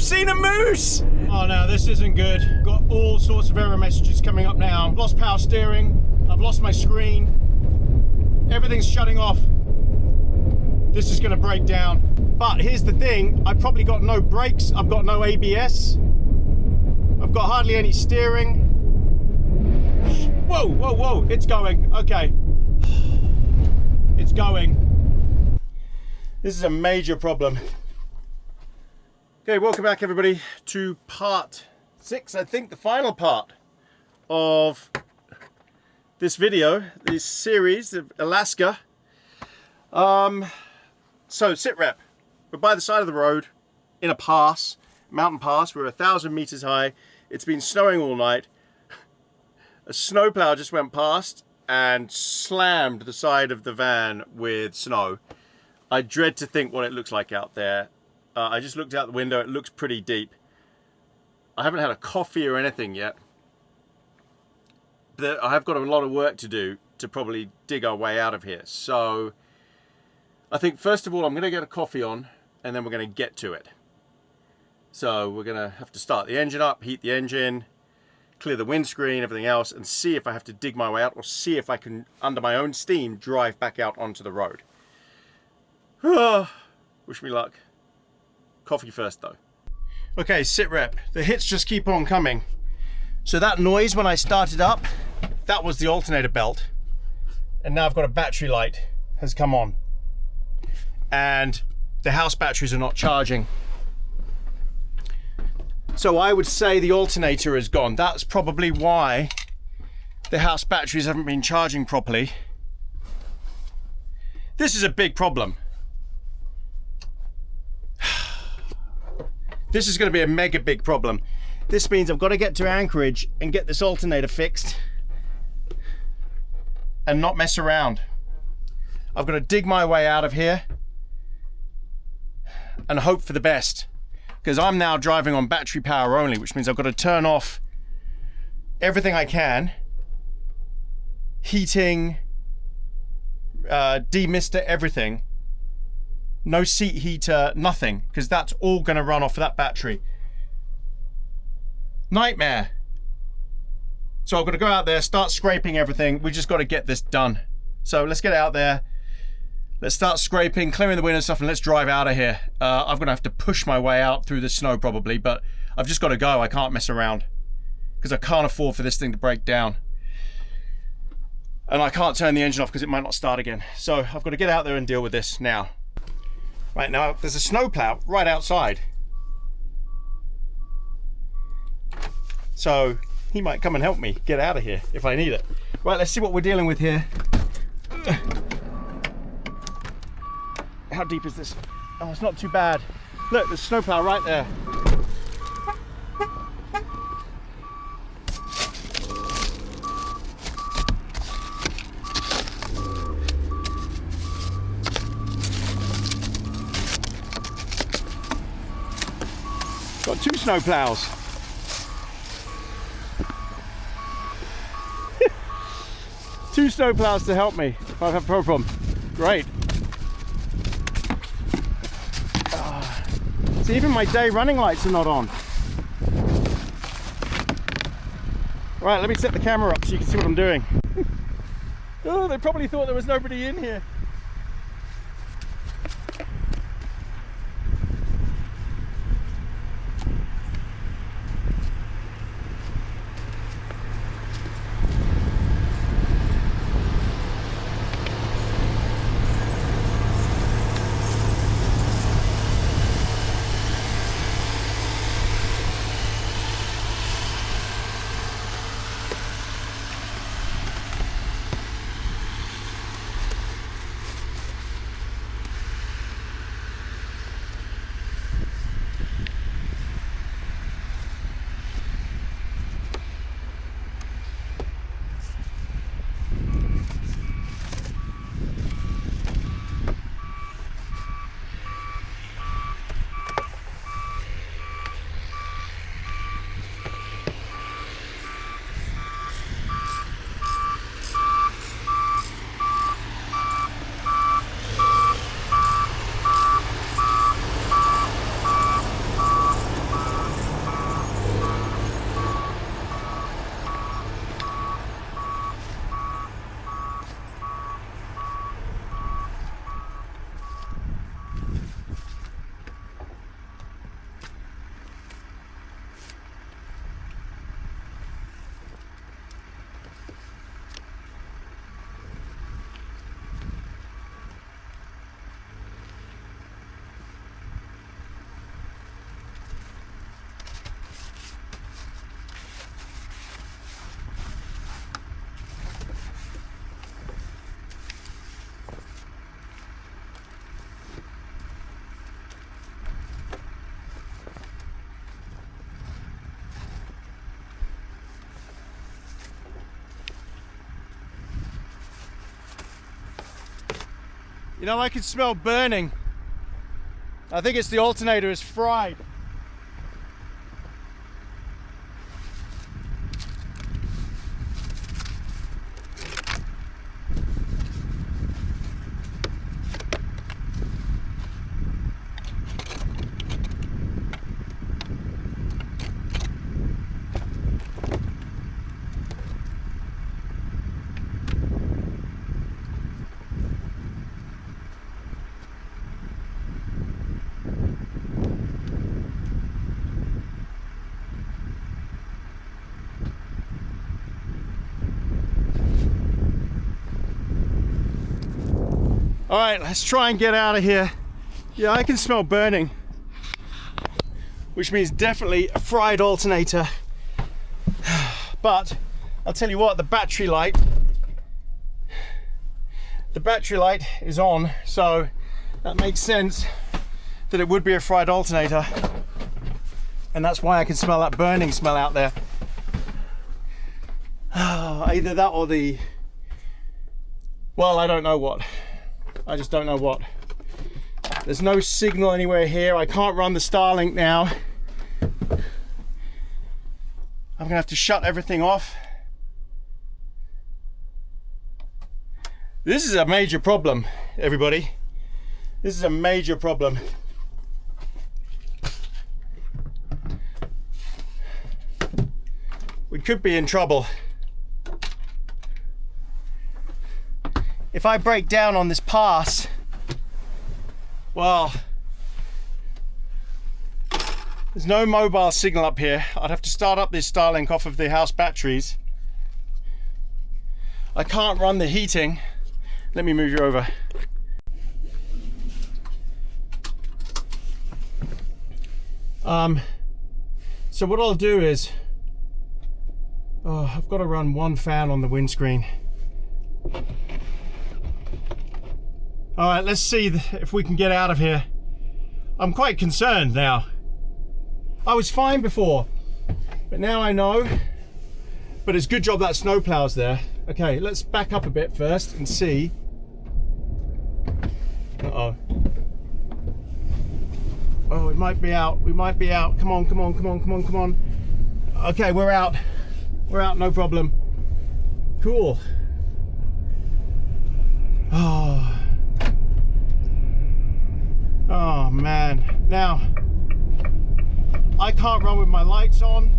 seen a moose! Oh no, this isn't good. Got all sorts of error messages coming up now. I've lost power steering. I've lost my screen. Everything's shutting off. This is gonna break down. But here's the thing, I've probably got no brakes. I've got no ABS. I've got hardly any steering. Whoa, whoa, whoa, it's going, okay. It's going. This is a major problem. Okay, welcome back everybody to part 6, I think the final part of this video, this series of Alaska. So sit rep, we're by the side of the road in a pass, mountain pass, we're 1,000 meters high, it's been snowing all night. A snowplow just went past and slammed the side of the van with snow. I dread to think what it looks like out there. I just looked out the window, it looks pretty deep. I haven't had a coffee or anything yet. But I have got a lot of work to do to probably dig our way out of here. So I think first of all I'm going to get a coffee on and then we're going to get to it. So we're going to have to start the engine up, heat the engine, clear the windscreen, everything else, and see if I have to dig my way out or see if I can, under my own steam, drive back out onto the road. Wish me luck. Coffee first though. Okay, sit rep. The hits just keep on coming. So that noise when I started up, that was the alternator belt. And now I've got a battery light has come on. And the house batteries are not charging. So I would say the alternator is gone. That's probably why the house batteries haven't been charging properly. This is a big problem. This is going to be a mega big problem. This means I've got to get to Anchorage and get this alternator fixed and not mess around. I've got to dig my way out of here and hope for the best, because I'm now driving on battery power only, which means I've got to turn off everything I can. Heating, demister, everything. No seat heater, nothing, because that's all going to run off of that battery. Nightmare. So I've got to go out there, start scraping everything. We just got to get this done. So let's get out there. Let's start scraping, clearing the window stuff, and let's drive out of here. I'm going to have to push my way out through the snow probably, but I've just got to go. I can't mess around because I can't afford for this thing to break down. And I can't turn the engine off because it might not start again. So I've got to get out there and deal with this now. Right now, there's a snowplow right outside. So he might come and help me get out of here if I need it. Right, let's see what we're dealing with here. How deep is this? Oh, it's not too bad. Look, there's snowplow right there. Got 2 snowplows. Two snowplows to help me if I have a problem. Great. See, even my day running lights are not on. Right, let me set the camera up so you can see what I'm doing. Oh, they probably thought there was nobody in here. You know, I can smell burning. I think it's the alternator is fried. All right, let's try and get out of here. Yeah, I can smell burning, which means definitely a fried alternator. But I'll tell you what, the battery light is on, so that makes sense that it would be a fried alternator, and that's why I can smell that burning smell out there. Either that or the, well, I don't know what. I just don't know what. There's no signal anywhere here. I can't run the Starlink now. I'm gonna have to shut everything off. This is a major problem, everybody. This is a major problem. We could be in trouble. If I break down on this pass, well, there's no mobile signal up here. I'd have to start up this Starlink off of the house batteries. I can't run the heating. Let me move you over. So what I'll do is, I've got to run one fan on the windscreen. All right, let's see if we can get out of here. I'm quite concerned now. I was fine before, but now I know. But it's a good job that snowplow's there. Okay, let's back up a bit first and see. Uh-oh. Oh, it might be out. We might be out. Come on, come on, come on, come on, come on. Okay, we're out. We're out, no problem. Cool. Oh man, now I can't run with my lights on.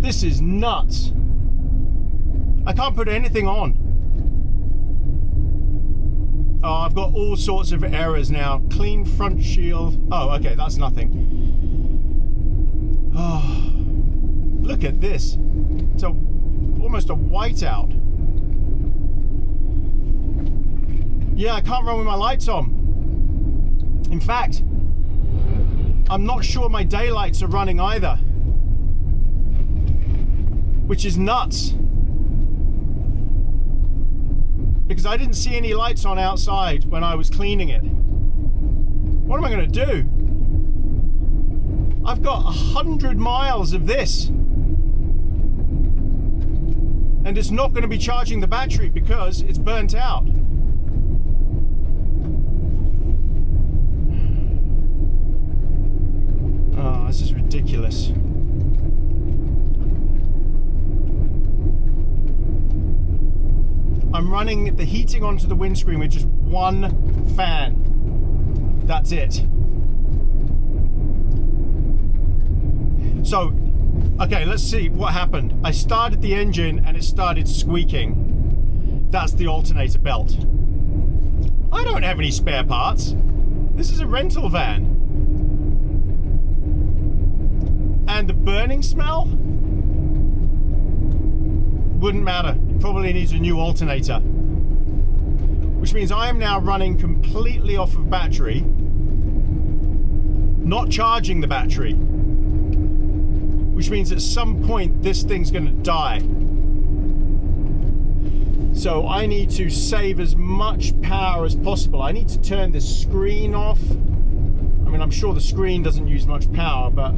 This is nuts. I can't put anything on. Oh, I've got all sorts of errors now. Clean front shield. Oh, okay, that's nothing. Oh, look at this. It's almost a whiteout. Yeah, I can't run with my lights on. In fact, I'm not sure my daylights are running either, which is nuts. Because I didn't see any lights on outside when I was cleaning it. What am I going to do? I've got 100 miles of this. And it's not going to be charging the battery because it's burnt out. Oh, this is ridiculous. I'm running the heating onto the windscreen with just one fan. That's it. So, okay, let's see what happened. I started the engine and it started squeaking. That's the alternator belt. I don't have any spare parts. This is a rental van. And the burning smell? Wouldn't matter. It probably needs a new alternator. Which means I am now running completely off of battery, not charging the battery. Which means at some point this thing's going to die. So I need to save as much power as possible. I need to turn the screen off. I mean, I'm sure the screen doesn't use much power, but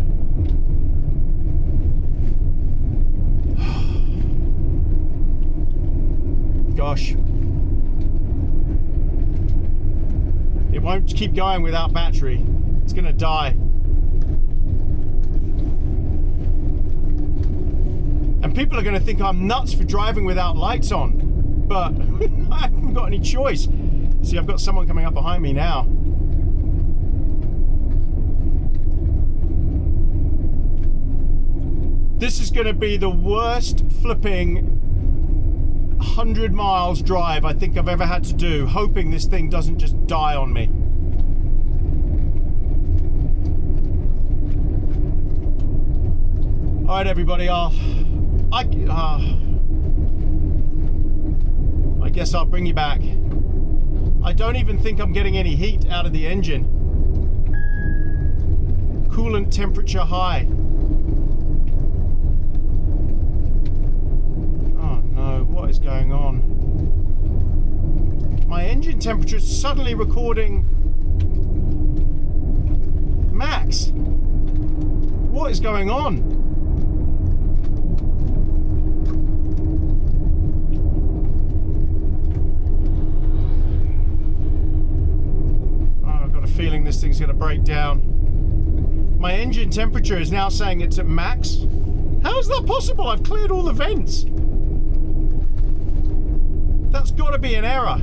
gosh. It won't keep going without battery. It's gonna die. And people are gonna think I'm nuts for driving without lights on. But I haven't got any choice. See, I've got someone coming up behind me now. This is gonna be the worst flipping 100 miles drive I think I've ever had to do, hoping this thing doesn't just die on me. All right, everybody, I guess I'll bring you back. I don't even think I'm getting any heat out of the engine. Coolant temperature high. What is going on? My engine temperature is suddenly recording max. What is going on? Oh, I've got a feeling this thing's going to break down. My engine temperature is now saying it's at max. How is that possible? I've cleared all the vents. That's got to be an error.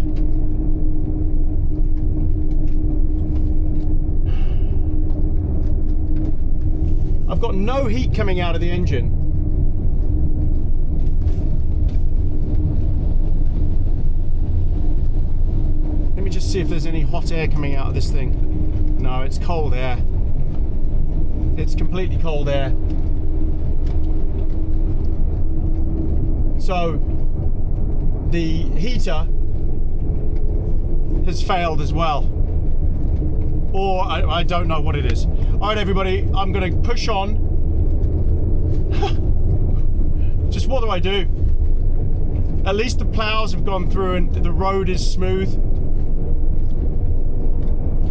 I've got no heat coming out of the engine. Let me just see if there's any hot air coming out of this thing. No, it's cold air. It's completely cold air. So the heater has failed as well, or I don't know what it is. All right, everybody, I'm gonna push on. Just what do I do? At least the plows have gone through and the road is smooth.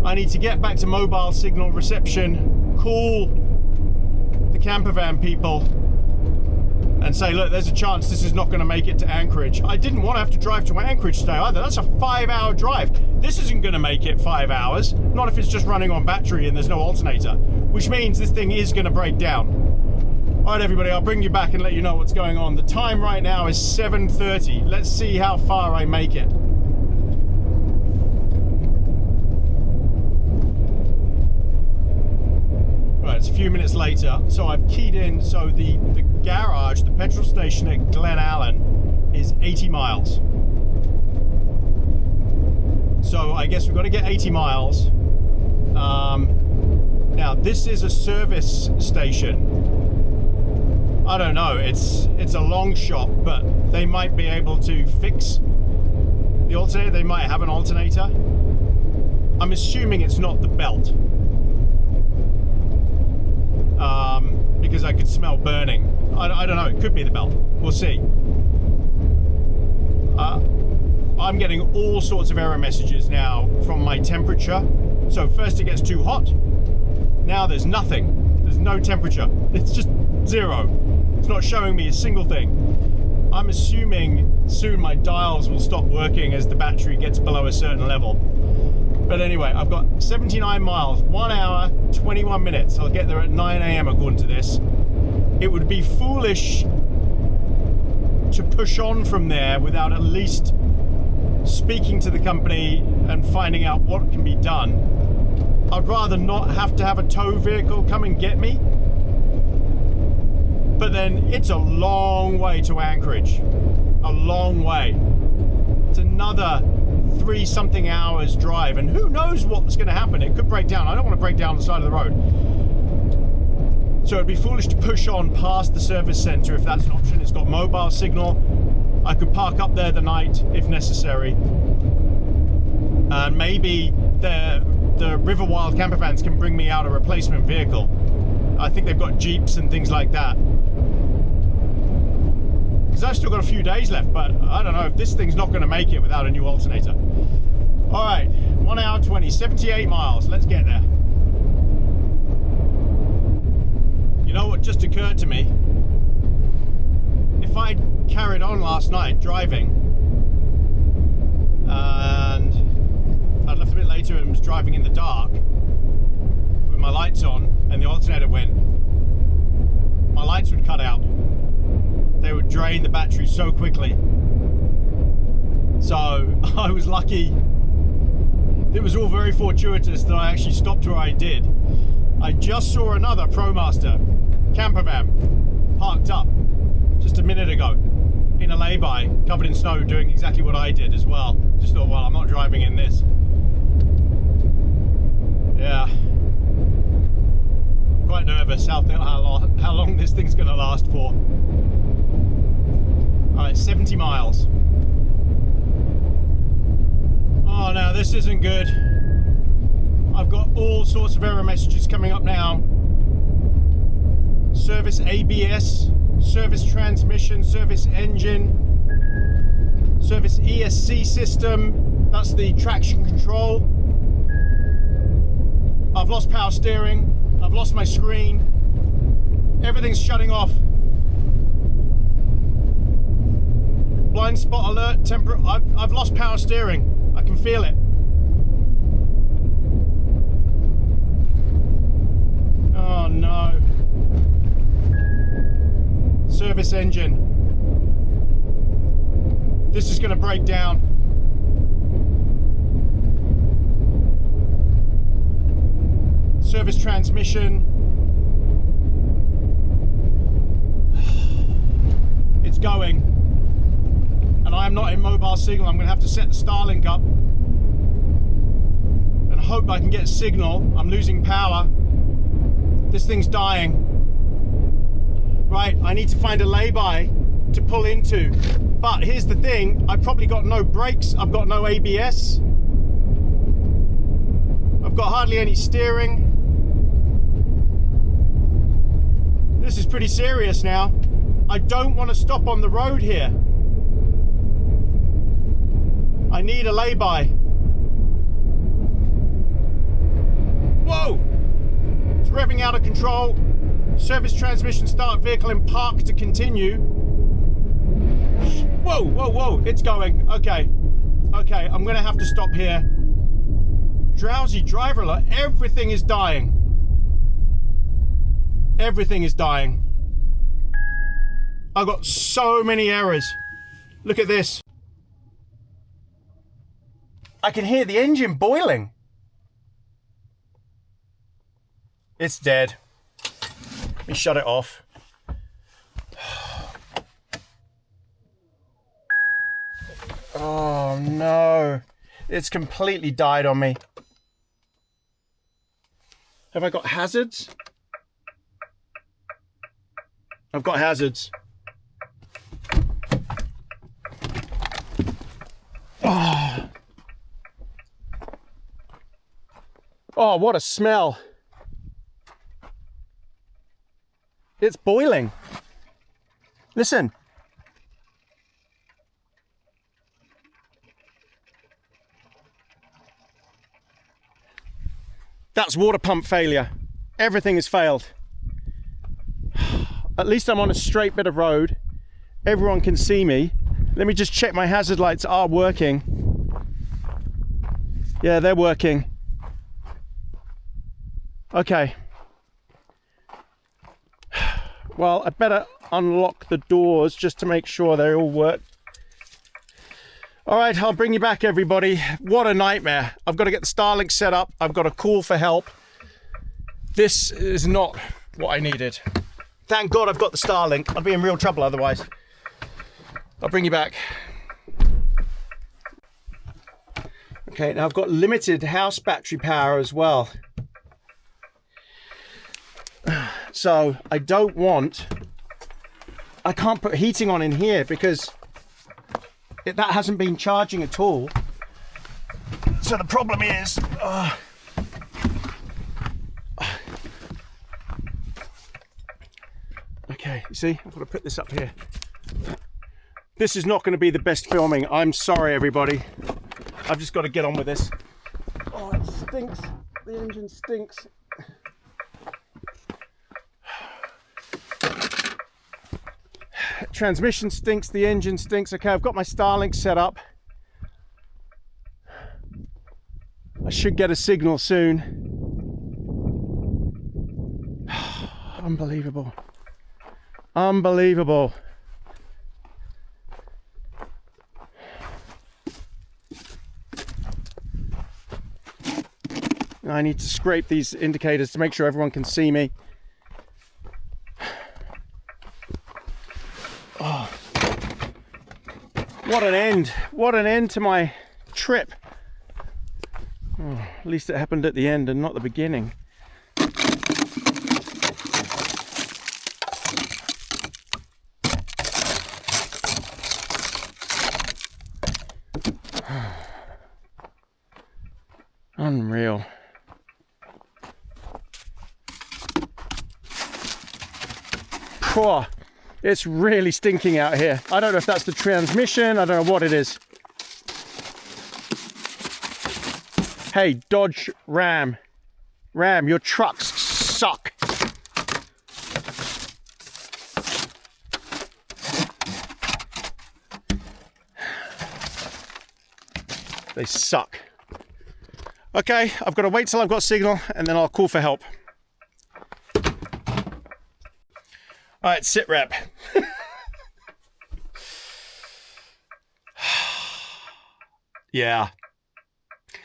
I need to get back to mobile signal reception, call the camper van people and say, look, there's a chance this is not going to make it to Anchorage. I didn't want to have to drive to Anchorage today either. That's a 5-hour drive. This isn't going to make it 5 hours. Not if it's just running on battery and there's no alternator, which means this thing is going to break down. All right, everybody, I'll bring you back and let you know what's going on. The time right now is 7:30. Let's see how far I make it. Right, it's a few minutes later, so I've keyed in. So the garage, the petrol station at Blenheim is 80 miles. So I guess we've got to get 80 miles. Now this is a service station. I don't know, it's a long shot, but they might be able to fix the alternator. They might have an alternator. I'm assuming it's not the belt. Because I could smell burning. I don't know, it could be the belt. We'll see. I'm getting all sorts of error messages now from my temperature. So first it gets too hot. Now there's nothing. There's no temperature. It's just zero. It's not showing me a single thing. I'm assuming soon my dials will stop working as the battery gets below a certain level. But anyway, I've got 79 miles, 1 hour, 21 minutes. I'll get there at 9 a.m. according to this. It would be foolish to push on from there without at least speaking to the company and finding out what can be done. I'd rather not have to have a tow vehicle come and get me. But then it's a long way to Anchorage. A long way. It's another 3-something hours drive, and who knows what's going to happen. It could break down. I don't want to break down the side of the road. So it'd be foolish to push on past the service center if that's an option. It's got mobile signal. I could park up there the night if necessary. And maybe the Riverwild camper vans can bring me out a replacement vehicle. I think they've got Jeeps and things like that. Because I've still got a few days left, but I don't know if this thing's not going to make it without a new alternator. All right, 1 hour 20, 78 miles. Let's get there. You know what just occurred to me? If I'd carried on last night driving, way to it and was driving in the dark with my lights on and the alternator went, my lights would cut out. They would drain the battery so quickly. So I was lucky. It was all very fortuitous that I actually stopped where I did. I just saw another ProMaster camper van parked up just a minute ago in a lay-by, covered in snow, doing exactly what I did as well. Just thought, well, I'm not driving in this. Yeah. Quite nervous how long this thing's gonna last for. All right, 70 miles. Oh no, this isn't good. I've got all sorts of error messages coming up now. Service ABS, service transmission, service engine, service ESC system, that's the traction control. I've lost power steering, I've lost my screen, everything's shutting off. Blind spot alert, I've lost power steering, I can feel it. Oh no. Service engine. This is going to break down. Service transmission. It's going. And I am not in mobile signal. I'm going to have to set the Starlink up and hope I can get a signal. I'm losing power. This thing's dying. Right, I need to find a lay-by to pull into. But here's the thing, I've probably got no brakes, I've got no ABS. I've got hardly any steering. This is pretty serious now. I don't want to stop on the road here. I need a lay-by. Whoa! It's revving out of control. Service transmission, start vehicle in park to continue. Whoa, whoa, whoa, it's going. Okay, okay, I'm gonna have to stop here. Drowsy driver alert, everything is dying. Everything is dying. I've got so many errors. Look at this. I can hear the engine boiling. It's dead. Let me shut it off. Oh no, it's completely died on me. Have I got hazards? I've got hazards. Oh, oh, what a smell. It's boiling. Listen. That's water pump failure. Everything has failed. At least I'm on a straight bit of road. Everyone can see me. Let me just check my hazard lights are working. Yeah, they're working. Okay. Well, I better unlock the doors just to make sure they all work. All right, I'll bring you back, everybody. What a nightmare. I've got to get the Starlink set up. I've got to call for help. This is not what I needed. Thank God I've got the Starlink. I'll be in real trouble otherwise. I'll bring you back. Okay, now I've got limited house battery power as well. So I don't want, I can't put heating on in here because that hasn't been charging at all. So the problem is, okay, you see, I've got to put this up here. This is not going to be the best filming. I'm sorry, everybody. I've just got to get on with this. Oh, it stinks. The engine stinks. Transmission stinks, the engine stinks. Okay, I've got my Starlink set up. I should get a signal soon. Unbelievable. Unbelievable. I need to scrape these indicators to make sure everyone can see me. Oh. What an end. What an end to my trip. Oh, at least it happened at the end and not the beginning. Unreal. Oh, it's really stinking out here. I don't know if that's the transmission. I don't know what it is. Hey, Dodge Ram. Ram, your trucks suck. They suck. Okay, I've got to wait till I've got signal and then I'll call for help. All right, sit rep. Yeah.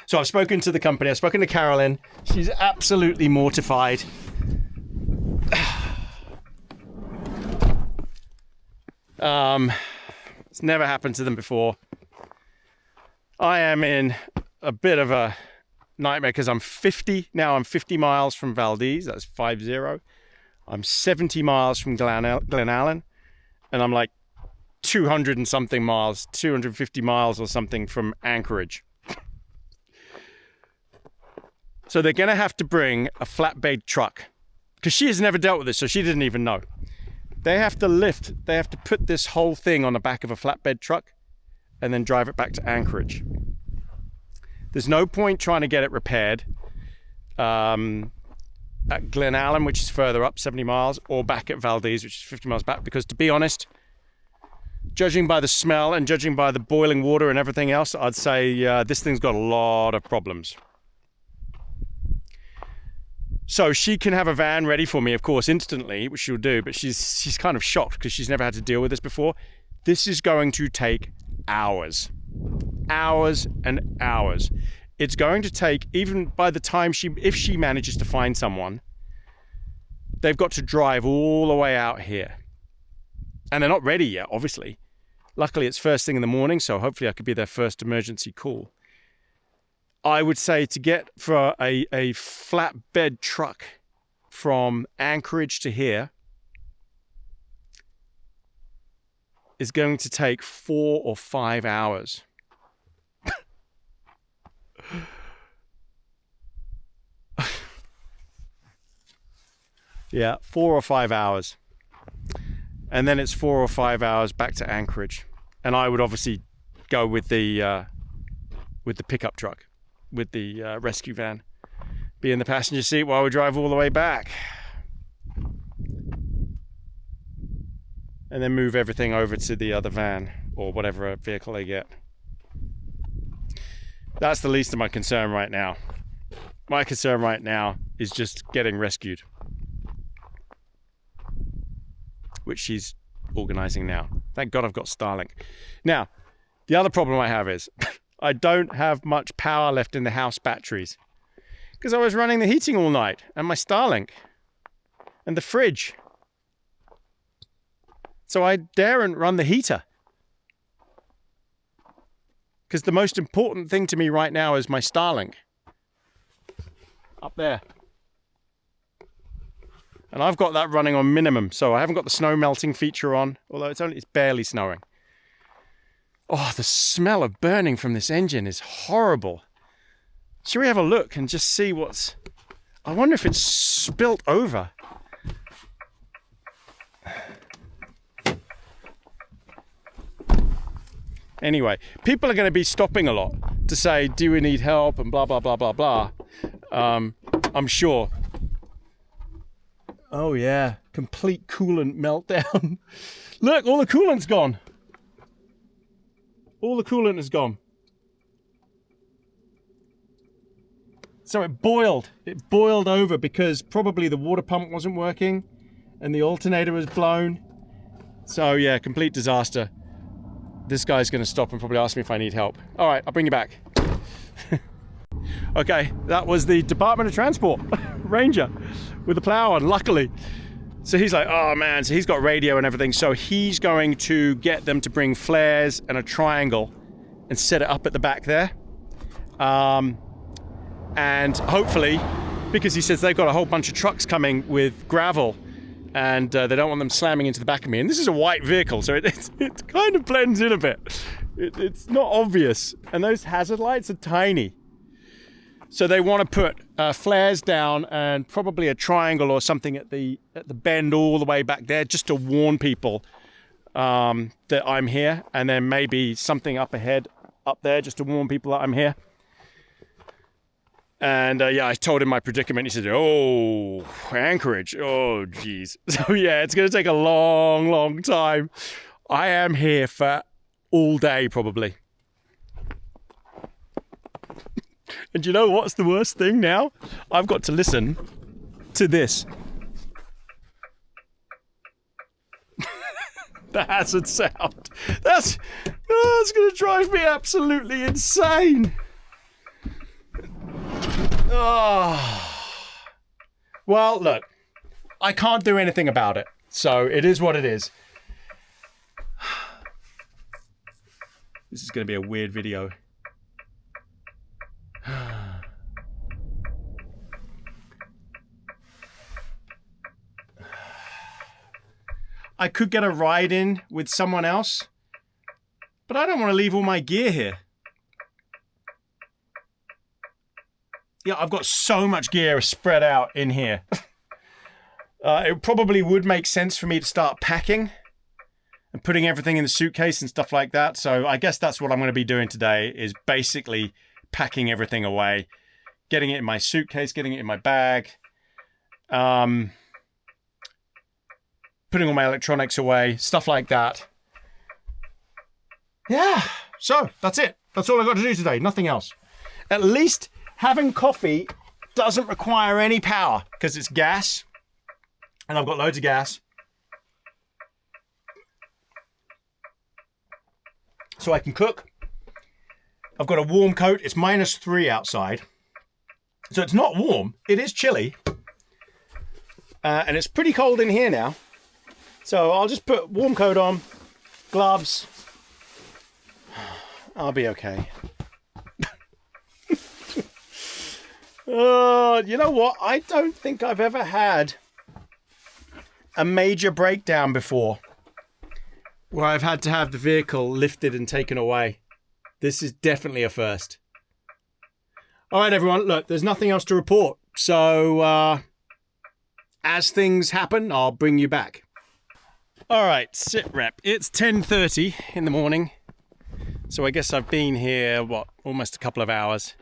So I've spoken to the company. I've spoken to Carolyn. She's absolutely mortified. It's never happened to them before. I am in a bit of a nightmare because I'm 50 now. I'm 50 miles from Valdez. That's 50. I'm 70 miles from Glenallen, and I'm like 200 and something miles, 250 miles or something from Anchorage. So they're going to have to bring a flatbed truck because she has never dealt with this, so she didn't even know. They have to put this whole thing on the back of a flatbed truck and then drive it back to Anchorage. There's no point trying to get it repaired at Glenallen, which is further up, 70 miles, or back at Valdez, which is 50 miles back, because to be honest, judging by the smell and judging by the boiling water and everything else, I'd say this thing's got a lot of problems. So she can have a van ready for me, of course, instantly, which she'll do, but she's kind of shocked because she's never had to deal with this before. This is going to take hours. Hours and hours. It's going to take, even by the time if she manages to find someone, they've got to drive all the way out here. And they're not ready yet, obviously. Luckily, it's first thing in the morning, so hopefully I could be their first emergency call. I would say to get for a flatbed truck from Anchorage to here is going to take 4 or 5 hours. Yeah, 4 or 5 hours. And then it's 4 or 5 hours back to Anchorage. And I would obviously go with the pickup truck, with the rescue van. Be in the passenger seat while we drive all the way back. And then move everything over to the other van or whatever vehicle they get. That's the least of my concern right now. My concern right now is just getting rescued, which she's organizing now. Thank God I've got Starlink. Now, the other problem I have is I don't have much power left in the house batteries because I was running the heating all night and my Starlink and the fridge. So I daren't run the heater because the most important thing to me right now is my Starlink up there. And I've got that running on minimum, so I haven't got the snow melting feature on, although it's barely snowing. Oh, the smell of burning from this engine is horrible. Shall we have a look and just see what's... I wonder if it's spilt over. Anyway, people are going to be stopping a lot to say, do we need help, and blah, blah, blah, blah, blah. I'm sure. Oh yeah, complete coolant meltdown. Look, all the coolant's gone. All the coolant is gone. So it boiled over because probably the water pump wasn't working and the alternator was blown. So yeah, complete disaster. This guy's gonna stop and probably ask me if I need help. All right, I'll bring you back. Okay, that was the Department of Transport Ranger with the plow on, luckily. So he's like, oh man, so he's got radio and everything. So he's going to get them to bring flares and a triangle and set it up at the back there. And hopefully, because he says they've got a whole bunch of trucks coming with gravel and they don't want them slamming into the back of me. And this is a white vehicle, so it kind of blends in a bit. It's not obvious. And those hazard lights are tiny. So they want to put flares down and probably a triangle or something at the bend all the way back there just to warn people that I'm here. And then maybe something up ahead, up there, just to warn people that I'm here. And yeah, I told him my predicament. He said, oh, Anchorage. Oh, geez. So yeah, it's going to take a long, long time. I am here for all day, probably. And you know what's the worst thing now? I've got to listen to this. The hazard sound. That's going to drive me absolutely insane. Oh. Well, look, I can't do anything about it, so it is what it is. This is going to be a weird video. I could get a ride in with someone else, but I don't want to leave all my gear here. Yeah, I've got so much gear spread out in here. It probably would make sense for me to start packing and putting everything in the suitcase and stuff like that. So I guess that's what I'm going to be doing today, is basically packing everything away, getting it in my suitcase, getting it in my bag, putting all my electronics away, stuff like that. Yeah, so that's it. That's all I've got to do today, nothing else. At least having coffee doesn't require any power because it's gas, and I've got loads of gas. So I can cook. I've got a warm coat. It's -3 outside. So it's not warm. It is chilly. And it's pretty cold in here now. So I'll just put warm coat on, gloves. I'll be okay. You know what? I don't think I've ever had a major breakdown before where I've had to have the vehicle lifted and taken away. This is definitely a first. All right, everyone. Look, there's nothing else to report. So as things happen, I'll bring you back. All right, sit rep. It's 10:30 in the morning. So I guess I've been here, what, almost a couple of hours.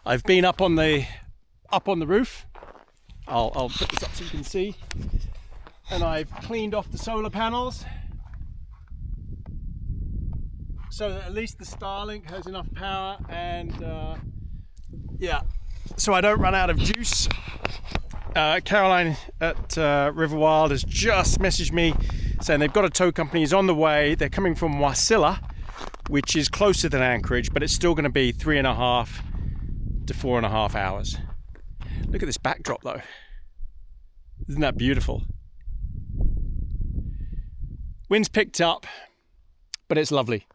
I've been up on the roof. I'll put this up so you can see. And I've cleaned off the solar panels so that at least the Starlink has enough power, and yeah, so I don't run out of juice. Caroline at Riverwild has just messaged me saying they've got a tow company is on the way. They're coming from Wasilla, which is closer than Anchorage, but it's still going to be 3.5 to 4.5 hours. Look at this backdrop though. Isn't that beautiful? Wind's picked up, but it's lovely.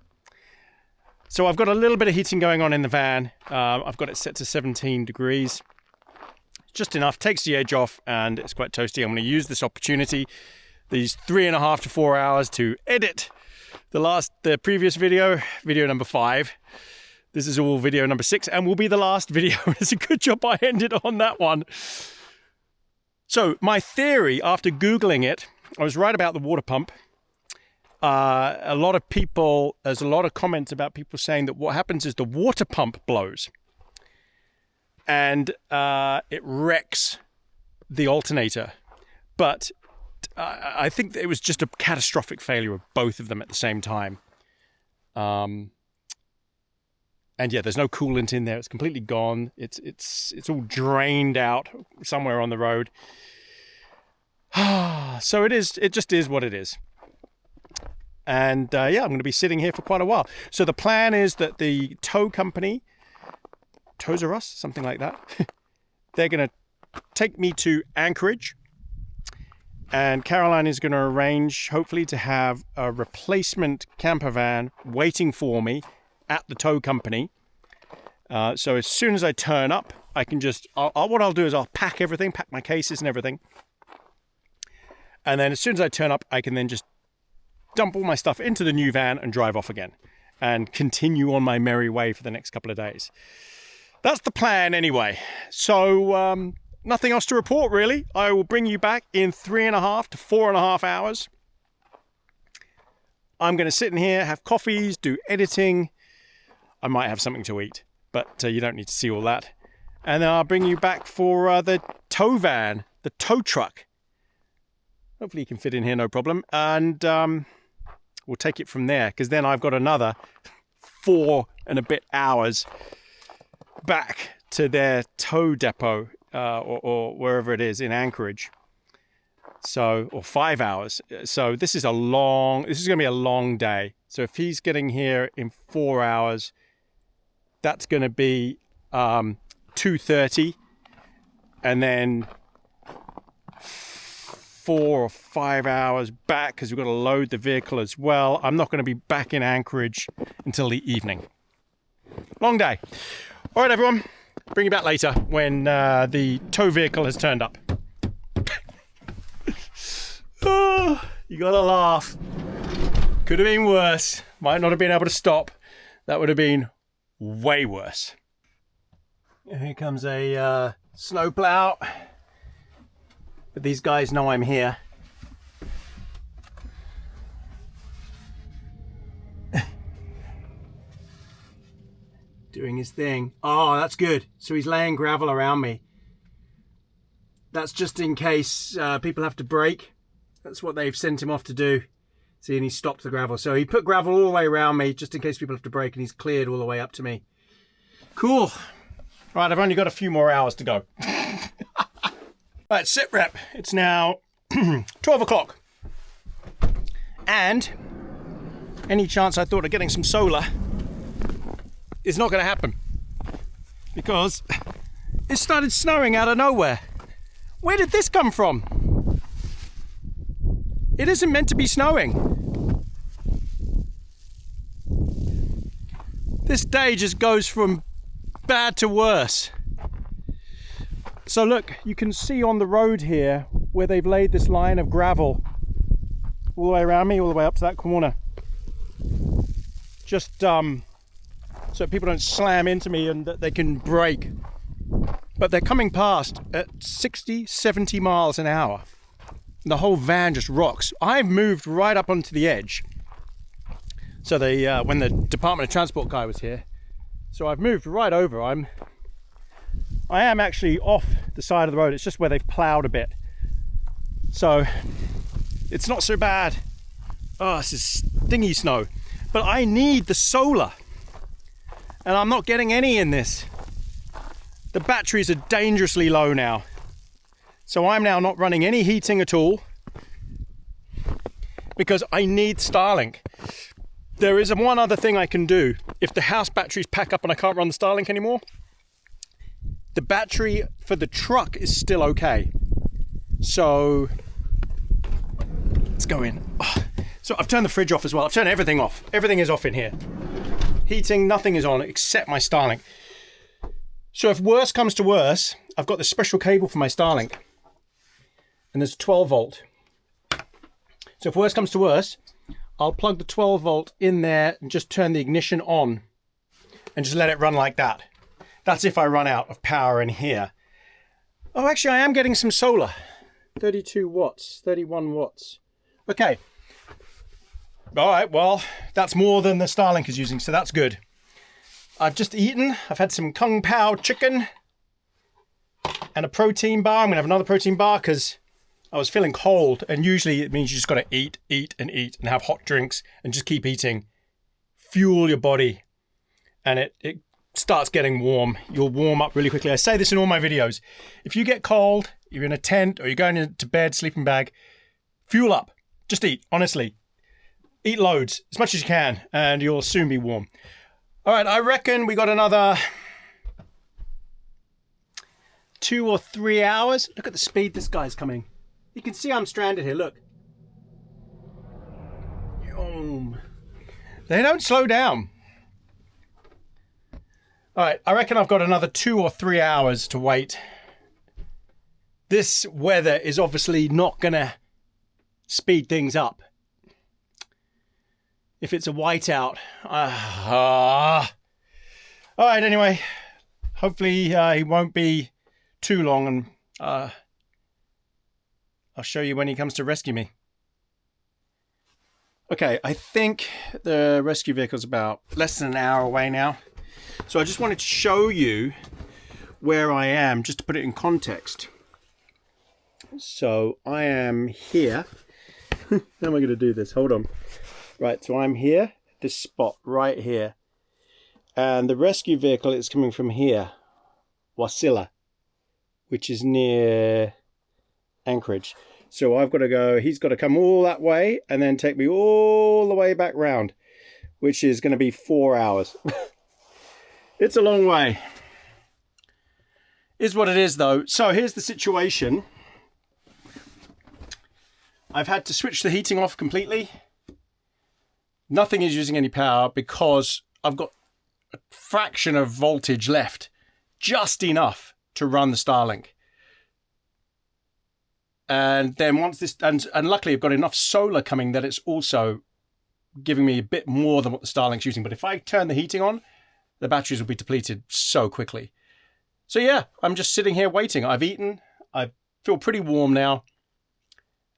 So I've got a little bit of heating going on in the van. I've got it set to 17 degrees. Just enough, takes the edge off, and it's quite toasty. I'm going to use this opportunity, these 3.5 to 4 hours, to edit the previous video number 5. This is all video number 6 and will be the last video. It's a good job I ended on that one. So my theory, after Googling it, I was right about the water pump. There's a lot of comments about people saying that what happens is the water pump blows and it wrecks the alternator. But I think that it was just a catastrophic failure of both of them at the same time. And yeah, there's no coolant in there. It's completely gone. It's all drained out somewhere on the road. So it just is what it is. And yeah, I'm going to be sitting here for quite a while. So the plan is that the tow company, Tows R Us, something like that, they're going to take me to Anchorage. And Caroline is going to arrange, hopefully, to have a replacement camper van waiting for me at the tow company. So as soon as I turn up, I can just, what I'll do is I'll pack everything, pack my cases and everything. And then as soon as I turn up, I can then just dump all my stuff into the new van and drive off again and continue on my merry way for the next couple of days. That's the plan anyway. So nothing else to report really. I will bring you back in 3.5 to 4.5 hours. I'm going to sit in here, have coffees, do editing. I might have something to eat, but you don't need to see all that. And then I'll bring you back for the tow van, the tow truck. Hopefully you can fit in here, no problem. And we'll take it from there, because then I've got another 4 and a bit hours back to their tow depot or wherever it is in Anchorage. So, or 5 hours. So this is going to be a long day. So if he's getting here in 4 hours, that's going to be 2:30, and then 4 or 5 hours back because we've got to load the vehicle as well. I'm not going to be back in Anchorage until the evening. Long day. All right, everyone. Bring you back later when the tow vehicle has turned up. Oh, you gotta laugh. Could have been worse. Might not have been able to stop. That would have been way worse. Here comes a snowplow. But these guys know I'm here. Doing his thing. Oh, that's good. So he's laying gravel around me. That's just in case people have to brake. That's what they've sent him off to do. See, and he stopped the gravel. So he put gravel all the way around me just in case people have to brake, and he's cleared all the way up to me. Cool. Right, I've only got a few more hours to go. Right, sit rep. It's now 12 o'clock. And any chance I thought of getting some solar is not going to happen. Because it started snowing out of nowhere. Where did this come from? It isn't meant to be snowing. This day just goes from bad to worse. So look, you can see on the road here where they've laid this line of gravel all the way around me, all the way up to that corner. Just so people don't slam into me and that they can brake. But they're coming past at 60, 70 miles an hour. The whole van just rocks. I've moved right up onto the edge. So when the Department of Transport guy was here, so I've moved right over. I am actually off the side of the road. It's just where they've plowed a bit. So it's not so bad. Oh, this is stingy snow. But I need the solar. And I'm not getting any in this. The batteries are dangerously low now. So I'm now not running any heating at all because I need Starlink. There is one other thing I can do. If the house batteries pack up and I can't run the Starlink anymore, the battery for the truck is still okay. So let's go in. Oh, so I've turned the fridge off as well. I've turned everything off. Everything is off in here. Heating, nothing is on except my Starlink. So if worse comes to worse, I've got this special cable for my Starlink. And there's 12 volt. So if worse comes to worse, I'll plug the 12 volt in there and just turn the ignition on and just let it run like that. That's if I run out of power in here. Oh, actually I am getting some solar. 32 watts, 31 watts. Okay. All right, well, that's more than the Starlink is using, so that's good. I've just eaten. I've had some Kung Pao chicken and a protein bar. I'm gonna have another protein bar because I was feeling cold, and usually it means you just got to eat and have hot drinks and just keep eating. Fuel your body. And it starts getting warm, you'll warm up really quickly. I say this in all my videos. If you get cold, you're in a tent or you're going into bed, sleeping bag, fuel up. Just eat, honestly. Eat loads, as much as you can, and you'll soon be warm. All right, I reckon we got another 2 or 3 hours. Look at the speed this guy's coming. You can see I'm stranded here, look. They don't slow down. All right, I reckon I've got another 2 or 3 hours to wait. This weather is obviously not gonna speed things up. If it's a whiteout. All right, anyway. Hopefully he won't be too long, and I'll show you when he comes to rescue me. Okay, I think the rescue vehicle's about less than an hour away now. So I just wanted to show you where I am, just to put it in context. So I am here. How am I going to do this? Hold on. Right, so I'm here, this spot right here. And the rescue vehicle is coming from here, Wasilla, which is near Anchorage. So I've got to go, he's got to come all that way and then take me all the way back round, which is going to be 4 hours. It's a long way. Is what it is though. So here's the situation. I've had to switch the heating off completely. Nothing is using any power because I've got a fraction of voltage left. Just enough to run the Starlink. And then once this, and luckily I've got enough solar coming that it's also giving me a bit more than what the Starlink's using. But if I turn the heating on, the batteries will be depleted so quickly. So yeah, I'm just sitting here waiting. I've eaten. I feel pretty warm now.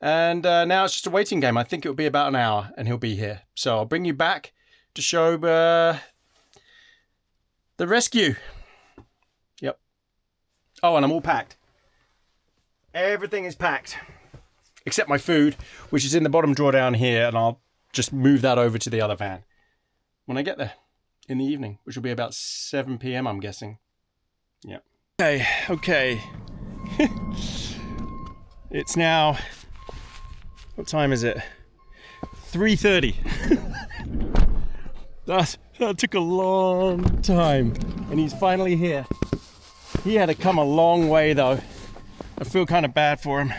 And now it's just a waiting game. I think it'll be about an hour and he'll be here. So I'll bring you back to show the rescue. Yep. Oh, and I'm all packed. Everything is packed. Except my food, which is in the bottom drawer down here. And I'll just move that over to the other van when I get there in the evening, which will be about 7 p.m. I'm guessing. Yep. Okay. It's now... What time is it? 3:30. That took a long time. And he's finally here. He had to come a long way though. I feel kind of bad for him.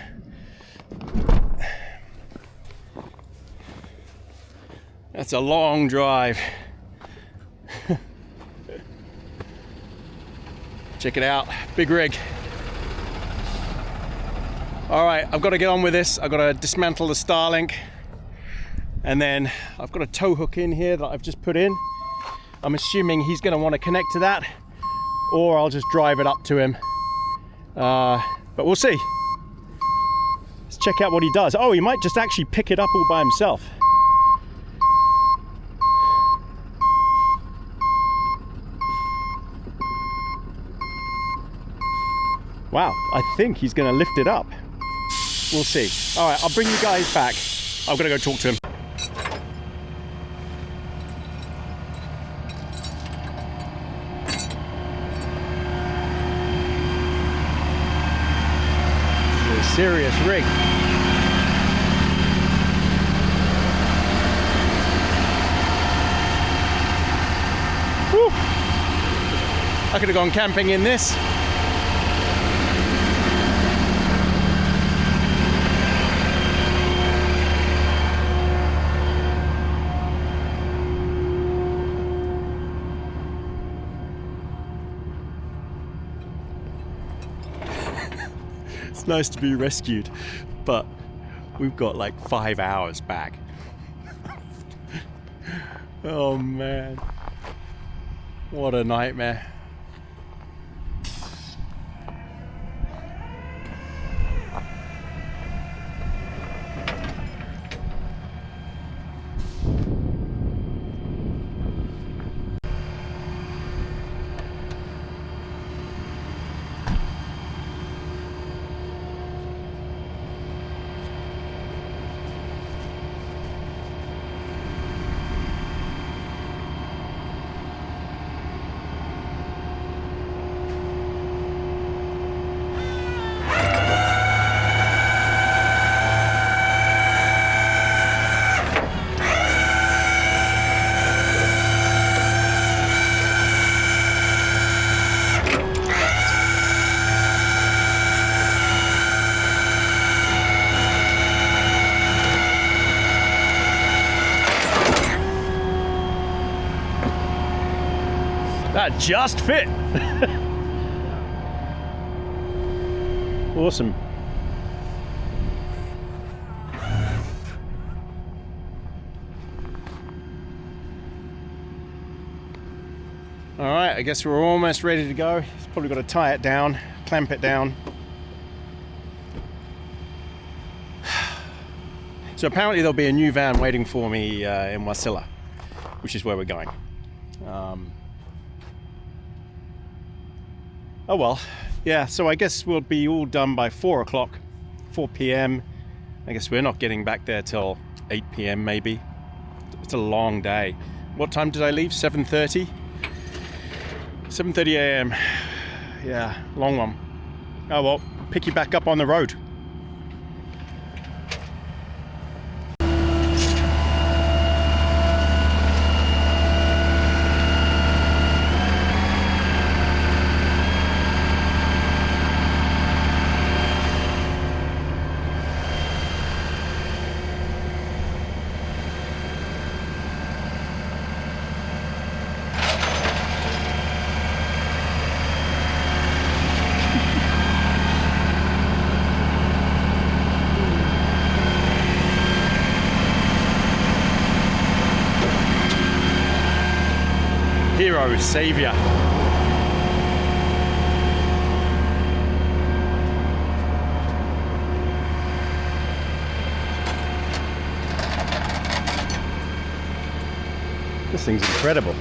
That's a long drive. Check it out. Big rig. All right, I've got to get on with this. I've got to dismantle the Starlink. And then I've got a tow hook in here that I've just put in. I'm assuming he's going to want to connect to that, or I'll just drive it up to him. But we'll see. Let's check out what he does. Oh, he might just actually pick it up all by himself. Wow, I think he's going to lift it up. We'll see. All right, I'll bring you guys back. I'm going to go talk to him. This is a serious rig. Whew. I could have gone camping in this. It's nice to be rescued, but we've got like 5 hours back. Oh man, what a nightmare. Just fit. Awesome. All right, I guess we're almost ready to go. It's probably got to tie it down, clamp it down. So apparently there'll be a new van waiting for me in Wasilla, which is where we're going. Oh well, yeah, so I guess we'll be all done by 4 o'clock, 4 p.m. I guess we're not getting back there till 8 p.m. maybe. It's a long day. What time did I leave? 7:30? 7:30 a.m. Yeah, long one. Oh well, pick you back up on the road. Hero, savior. This thing's incredible.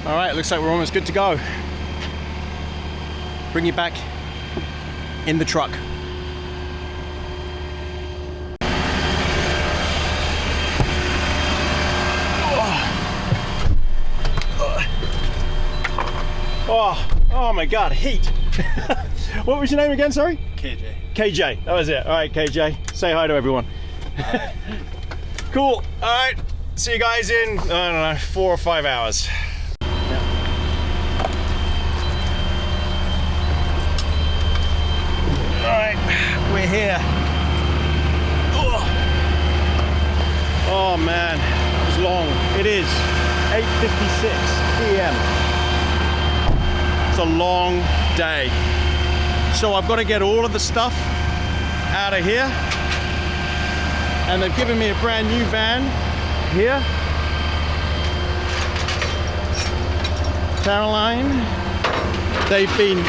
All right, looks like we're almost good to go. Bring you back in the truck. Oh my God, heat. What was your name again, sorry? KJ. KJ, that was it. All right, KJ, say hi to everyone. Cool, all right. See you guys in, I don't know, 4 or 5 hours. We're here. Oh man, it was long. It is 8:56 p.m. It's a long day. So I've got to get all of the stuff out of here. And they've given me a brand new van here. Caroline. They've been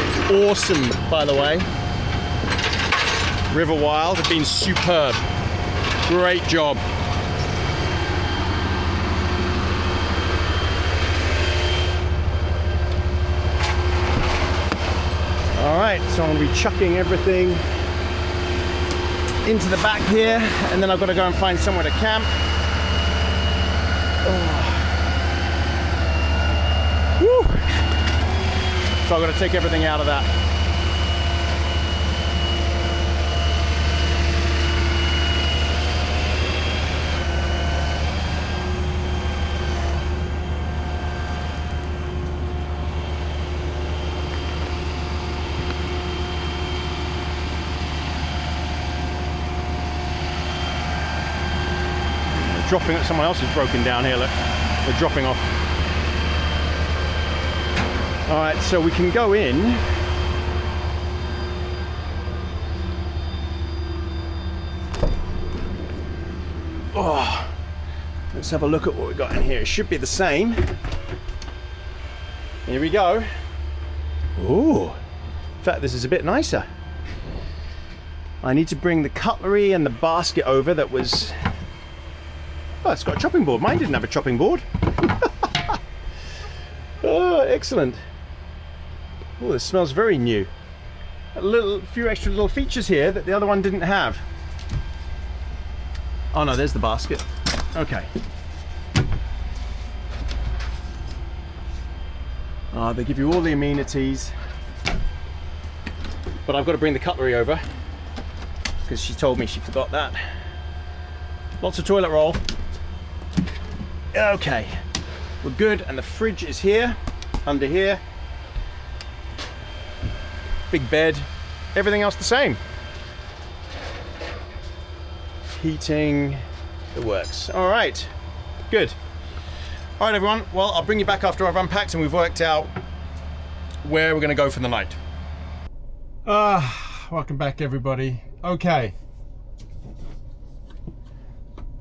awesome, by the way. River Wild have been superb. Great job. All right, so I'm gonna be chucking everything into the back here, and then I've got to go and find somewhere to camp. Woo. So I've got to take everything out of that. Dropping at someone else is broken down here, look. They're dropping off. All right, so we can go in. Oh, let's have a look at what we got in here. It should be the same. Here we go. Ooh, in fact, this is a bit nicer. I need to bring the cutlery and the basket over that was... Oh, it's got a chopping board. Mine didn't have a chopping board. Oh, excellent. Oh, this smells very new. A few extra little features here that the other one didn't have. Oh no, there's the basket. Okay. They give you all the amenities. But I've got to bring the cutlery over because she told me she forgot that. Lots of toilet roll. Okay, we're good, and the fridge is here, under here. big bed, everything else the same. Heating, it works. All right, good. All right, everyone. Well, I'll bring you back after I've unpacked and we've worked out where we're gonna go for the night. Welcome back, everybody. Okay.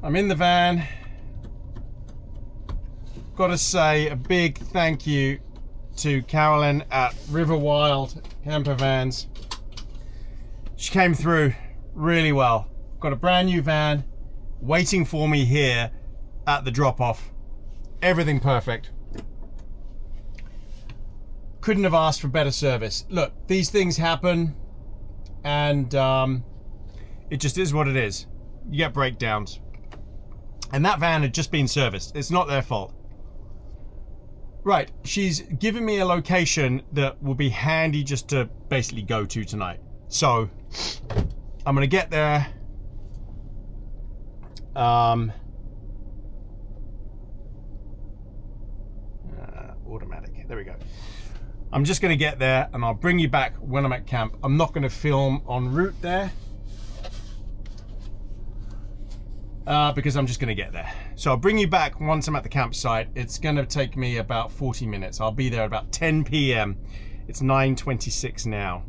I'm in the van. Gotta say a big thank you to Carolyn at River Wild Camper Vans. She came through really well. Got a brand new van waiting for me here at the drop-off. Everything perfect. Couldn't have asked for better service. Look, these things happen and it just is what it is. You get breakdowns. And that van had just been serviced. It's not their fault. Right, she's given me a location that will be handy just to basically go to tonight. So, I'm gonna get there. Automatic, there we go. I'm just gonna get there and I'll bring you back when I'm at camp. I'm not gonna film en route there. Because I'm just gonna get there. So I'll bring you back once I'm at the campsite. It's gonna take me about 40 minutes. I'll be there at about 10 p.m. It's 9:26 now.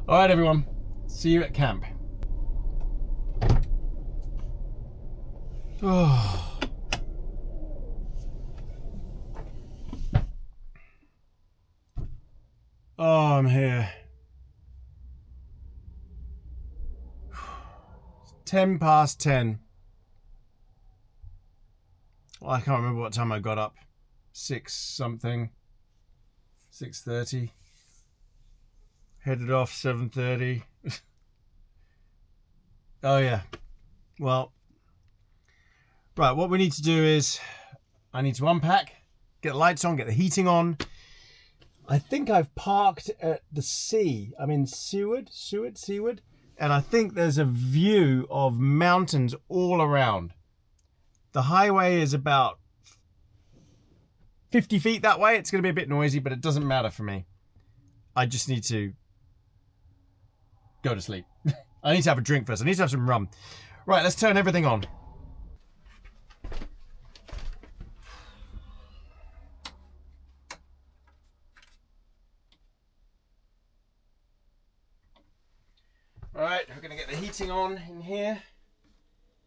All right, everyone. See you at camp. Oh. Oh, I'm here. 10 past 10. Well, I can't remember what time I got up. 6 something. 6:30. Headed off 7:30. Oh yeah. Well. Right, what we need to do is I need to unpack, get the lights on, get the heating on. I think I've parked at the sea. I'm in Seward. And I think there's a view of mountains all around. The highway is about 50 feet that way. It's going to be a bit noisy, but it doesn't matter for me. I just need to go to sleep. I need to have a drink first. I need to have some rum. Right, let's turn everything on. All right, we're gonna get the heating on in here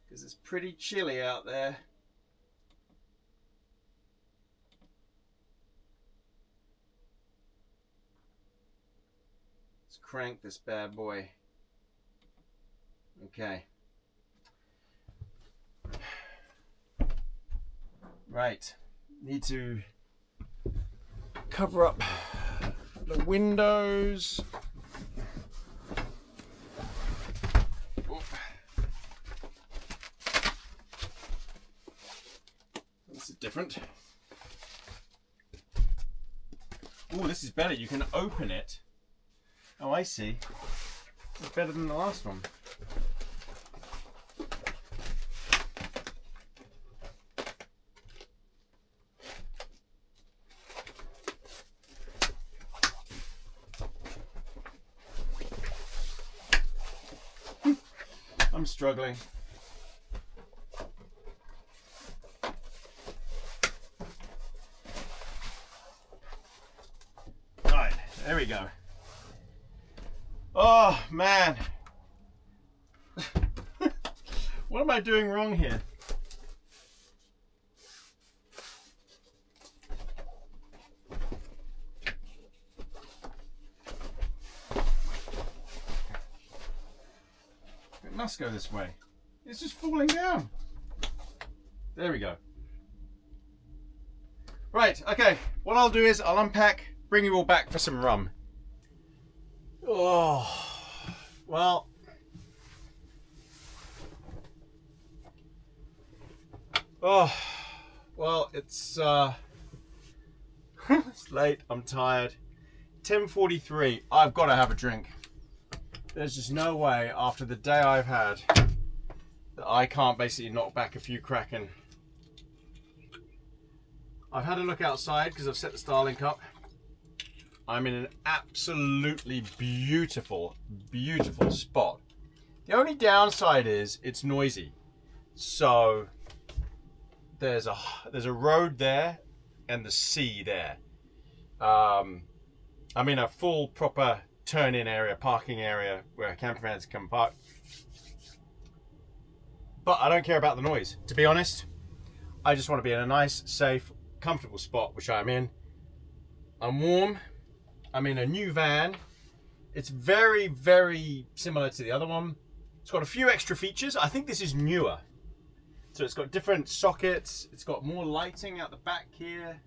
because it's pretty chilly out there. Let's crank this bad boy. Okay. Right, need to cover up the windows. This is different. Oh, this is better. You can open it. Oh, I see. It's better than the last one. I'm struggling. Right, there we go. Oh man. What am I doing wrong here? It must go this way. It's just falling down. There we go. Right, okay. What I'll do is I'll unpack, bring you all back for some rum. Oh, well. Oh, well, it's it's late. I'm tired. 10:43. I've got to have a drink. There's just no way after the day I've had that I can't basically knock back a few Kraken. I've had a look outside because I've set the Starlink up. I'm in an absolutely beautiful, beautiful spot. The only downside is it's noisy. So there's a road there and the sea there. I'm in a full proper turn-in area, parking area where camper vans can park. But I don't care about the noise. To be honest, I just want to be in a nice, safe, comfortable spot, which I'm in. I'm warm. I'm in a new van. It's very, very similar to the other one. It's got a few extra features. I think this is newer. So it's got different sockets. It's got more lighting out the back here.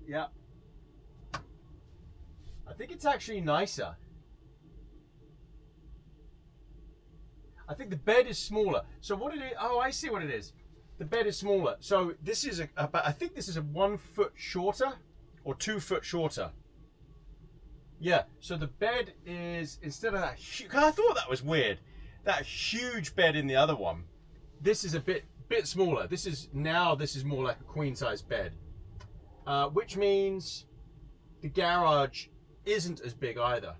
Yeah. I think it's actually nicer. I think the bed is smaller. So what it is, oh, I see what it is. The bed is smaller. So this is I think this is a 1 foot shorter or 2 foot shorter. Yeah, so the bed is, instead of that huge, I thought that was weird. That huge bed in the other one, this is a bit smaller. This is more like a queen size bed. Which means the garage isn't as big either.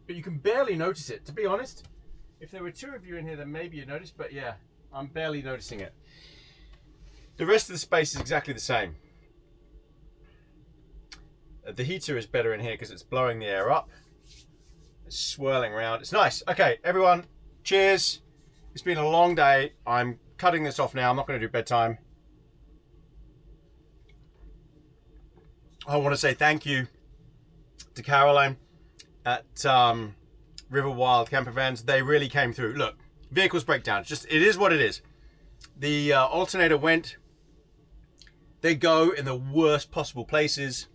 But you can barely notice it, to be honest. If there were 2 of you in here, then maybe you'd notice, but yeah, I'm barely noticing it. The rest of the space is exactly the same. The heater is better in here because it's blowing the air up. It's swirling around. It's nice. Okay, everyone, cheers. It's been a long day. I'm cutting this off now. I'm not going to do bedtime. I want to say thank you to Caroline at River Wild Camper Vans. They really came through. Look, vehicles break down. It is what it is. The alternator went. They go in the worst possible places.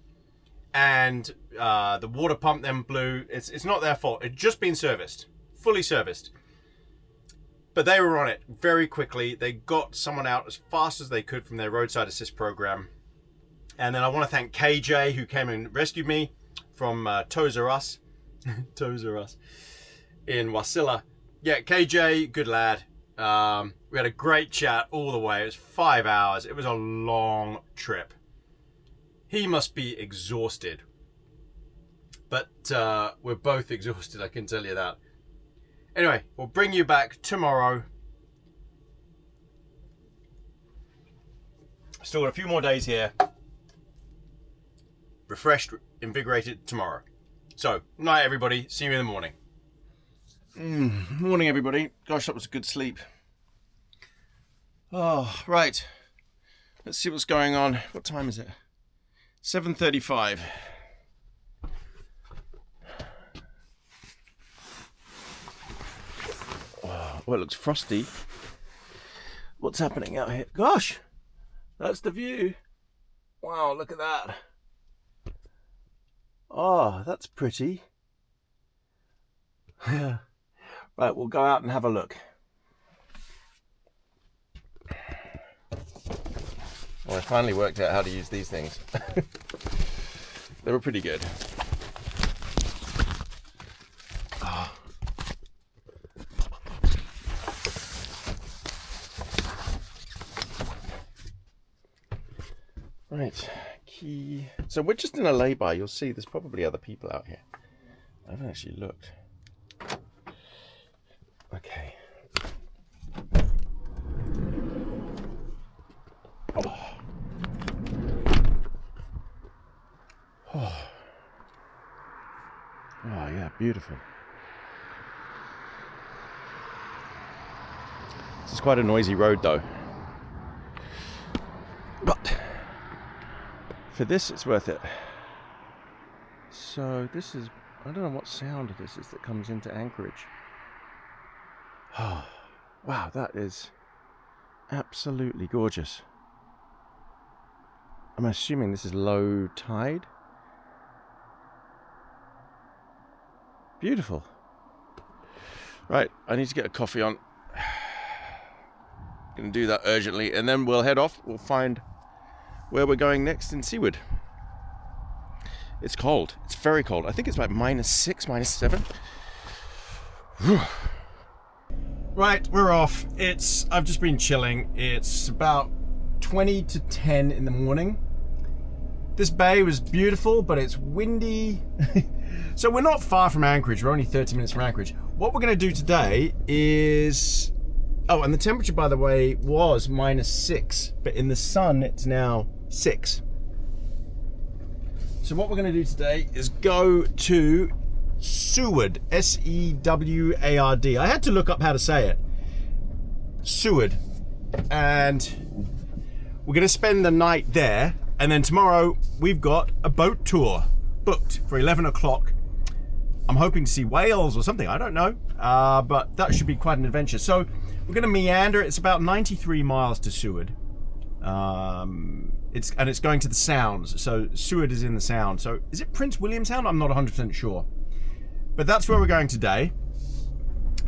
And the water pump then blew. It's not their fault. It's just been serviced, fully serviced. But they were on it very quickly. They got someone out as fast as they could from their roadside assist program. And then I want to thank KJ, who came and rescued me from Toys R Us. Toys R Us in Wasilla. Yeah, KJ, good lad. We had a great chat all the way. It was 5 hours. It was a long trip. He must be exhausted. But we're both exhausted, I can tell you that. Anyway, we'll bring you back tomorrow. Still got a few more days here. Refreshed, invigorated tomorrow. So, night everybody. See you in the morning. Morning everybody. Gosh, that was a good sleep. Oh, right. Let's see what's going on. What time is it? 7:35. Oh, well, it looks frosty. What's happening out here? Gosh, that's the view. Wow, look at that. Oh, that's pretty. Yeah. Right, we'll go out and have a look. Well, I finally worked out how to use these things. They were pretty good. Oh. Right, key. So we're just in a lay-by. You'll see there's probably other people out here. I haven't actually looked. Okay. Oh. Oh. Oh, yeah, beautiful. This is quite a noisy road though. But for this it's worth it. So this is, I don't know what sound this is that comes into Anchorage. Oh, wow, that is absolutely gorgeous. I'm assuming this is low tide. Beautiful. Right, I need to get a coffee on. Gonna do that urgently, and then we'll head off. We'll find where we're going next in Seward. It's cold. It's very cold. I think it's like -6, -7. Right, we're off. I've just been chilling. It's about 20 to 10 in the morning. This bay was beautiful, but it's windy. So we're not far from Anchorage. We're only 30 minutes from Anchorage. What we're going to do today is... Oh, and the temperature, by the way, was -6, but in the sun, it's now 6. So what we're going to do today is go to Seward, S-E-W-A-R-D. I had to look up how to say it. Seward. And we're going to spend the night there. And then tomorrow, we've got a boat tour booked for 11 o'clock. I'm hoping to see whales or something. I don't know. But that should be quite an adventure. So we're going to meander. It's about 93 miles to Seward. It's going to the Sounds. So Seward is in the Sound. So is it Prince William Sound? I'm not 100% sure. But that's where we're going today.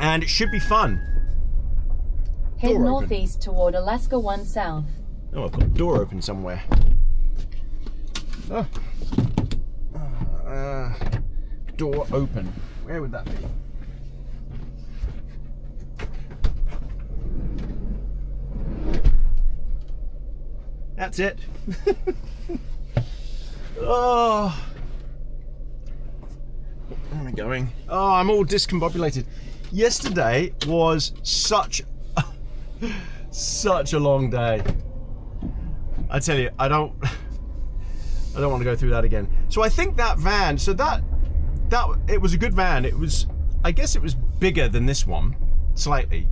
And it should be fun. Head northeast toward Alaska 1 South. Oh, I've got a door open somewhere. Oh. Door open. Where would that be? That's it. Oh. Where am I going? Oh, I'm all discombobulated. Yesterday was such a long day. I tell you, I don't want to go through that again. So I think that van, it was a good van. It was, I guess it was bigger than this one, slightly.